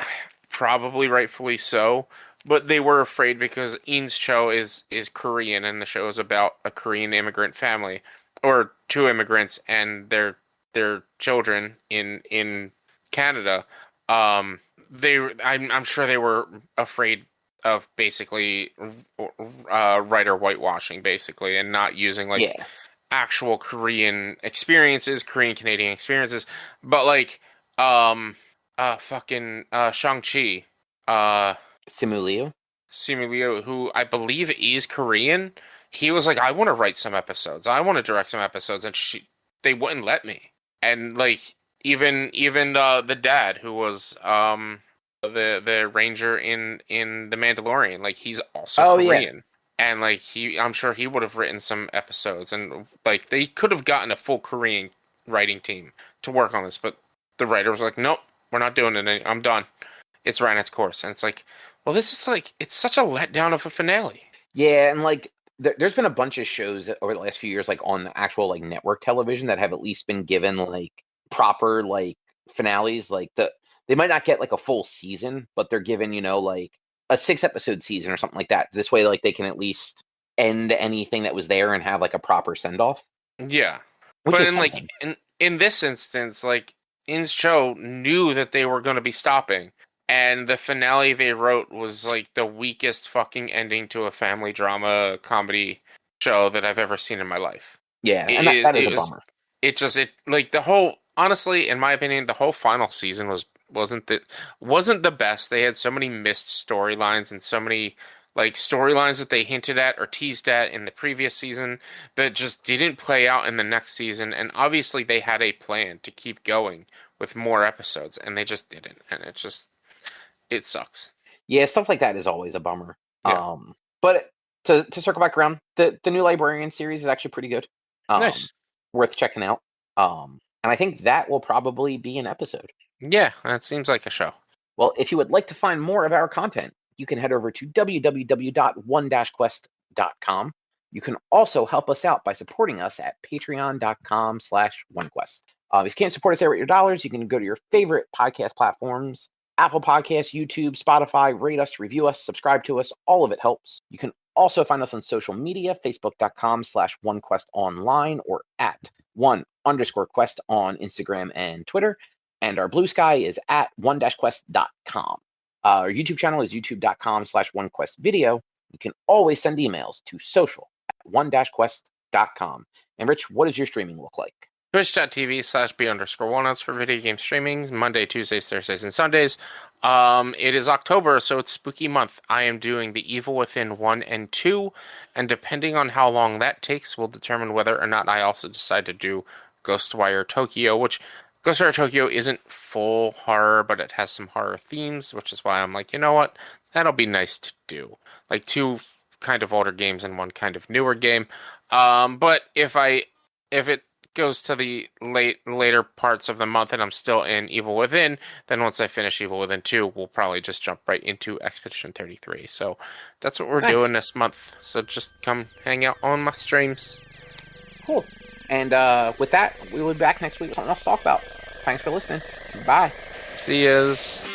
[SPEAKER 2] probably rightfully so, but they were afraid because Eun's show is Korean, and the show is about a Korean immigrant family, or two immigrants and their children in Canada. I'm sure they were afraid of basically writer whitewashing, basically, and not using like
[SPEAKER 1] yeah,
[SPEAKER 2] actual Korean experiences, Korean Canadian experiences, but like fucking Shang-Chi, uh
[SPEAKER 1] Simulio.
[SPEAKER 2] Simu Liu, who I believe is Korean, he was like, I want to write some episodes. I want to direct some episodes, and they wouldn't let me. And like even the dad who was the ranger in The Mandalorian, like he's also
[SPEAKER 1] Oh yeah,
[SPEAKER 2] Korean. And like I'm sure he would have written some episodes, and like they could have gotten a full Korean writing team to work on this, but the writer was like, nope, we're not doing it. I'm done. It's ran its course, and it's like, well, this is like it's such a letdown of a finale.
[SPEAKER 1] yeah, and like there's been a bunch of shows that, over the last few years, like on actual like network television, that have at least been given like proper like finales. Like they might not get like a full season, but they're given like a 6 episode season or something like that. This way, like they can at least end anything that was there and have like a proper send off,
[SPEAKER 2] Yeah,
[SPEAKER 1] which
[SPEAKER 2] but
[SPEAKER 1] is
[SPEAKER 2] in like
[SPEAKER 1] something.
[SPEAKER 2] in this instance, like In's show knew that they were going to be stopping, and the finale they wrote was like the weakest fucking ending to a family drama comedy show that I've ever seen in my life.
[SPEAKER 1] Yeah,
[SPEAKER 2] It
[SPEAKER 1] and that is
[SPEAKER 2] it
[SPEAKER 1] a
[SPEAKER 2] was
[SPEAKER 1] bummer.
[SPEAKER 2] it like the whole, honestly, in my opinion, the whole final season wasn't the best. They had so many missed storylines and so many like storylines that they hinted at or teased at in the previous season that just didn't play out in the next season. And obviously they had a plan to keep going with more episodes, and they just didn't. And it sucks.
[SPEAKER 1] Yeah, stuff like that is always a bummer.
[SPEAKER 2] Yeah.
[SPEAKER 1] But to circle back around, the new Librarian series is actually pretty good. Um,
[SPEAKER 2] Nice.
[SPEAKER 1] worth checking out. And I think that will probably be an episode.
[SPEAKER 2] Yeah, that seems like a show.
[SPEAKER 1] Well, if you would like to find more of our content, you can head over to www.one-quest.com. You can also help us out by supporting us at patreon.com/onequest. If you can't support us there with your dollars, you can go to your favorite podcast platforms: Apple Podcasts, YouTube, Spotify. Rate us, review us, subscribe to us. All of it helps. You can also find us on social media: facebook.com/onequestonline or at one_quest on Instagram and Twitter. And our blue sky is at one-quest.com. Our YouTube channel is youtube.com/onequestvideo. You can always send emails to social@one-quest.com. And Rich, what does your streaming look like?
[SPEAKER 2] Twitch.tv/B_walnuts for video game streamings, Monday, Tuesdays, Thursdays, and Sundays. It is October, so it's spooky month. I am doing The Evil Within 1 and 2, and depending on how long that takes will determine whether or not I also decide to do Ghostwire Tokyo, which Ghostwire Tokyo isn't full horror, but it has some horror themes, which is why I'm like, you know what? That'll be nice to do. Like two kind of older games and one kind of newer game. But if it goes to the later parts of the month and I'm still in Evil Within, then once I finish Evil Within 2, we'll probably just jump right into Expedition 33. So that's what we're
[SPEAKER 1] Nice.
[SPEAKER 2] doing this month. So just come hang out on my streams.
[SPEAKER 1] Cool. And with that, we will be back next week with something else to talk about. Thanks for listening. Bye.
[SPEAKER 2] See yous.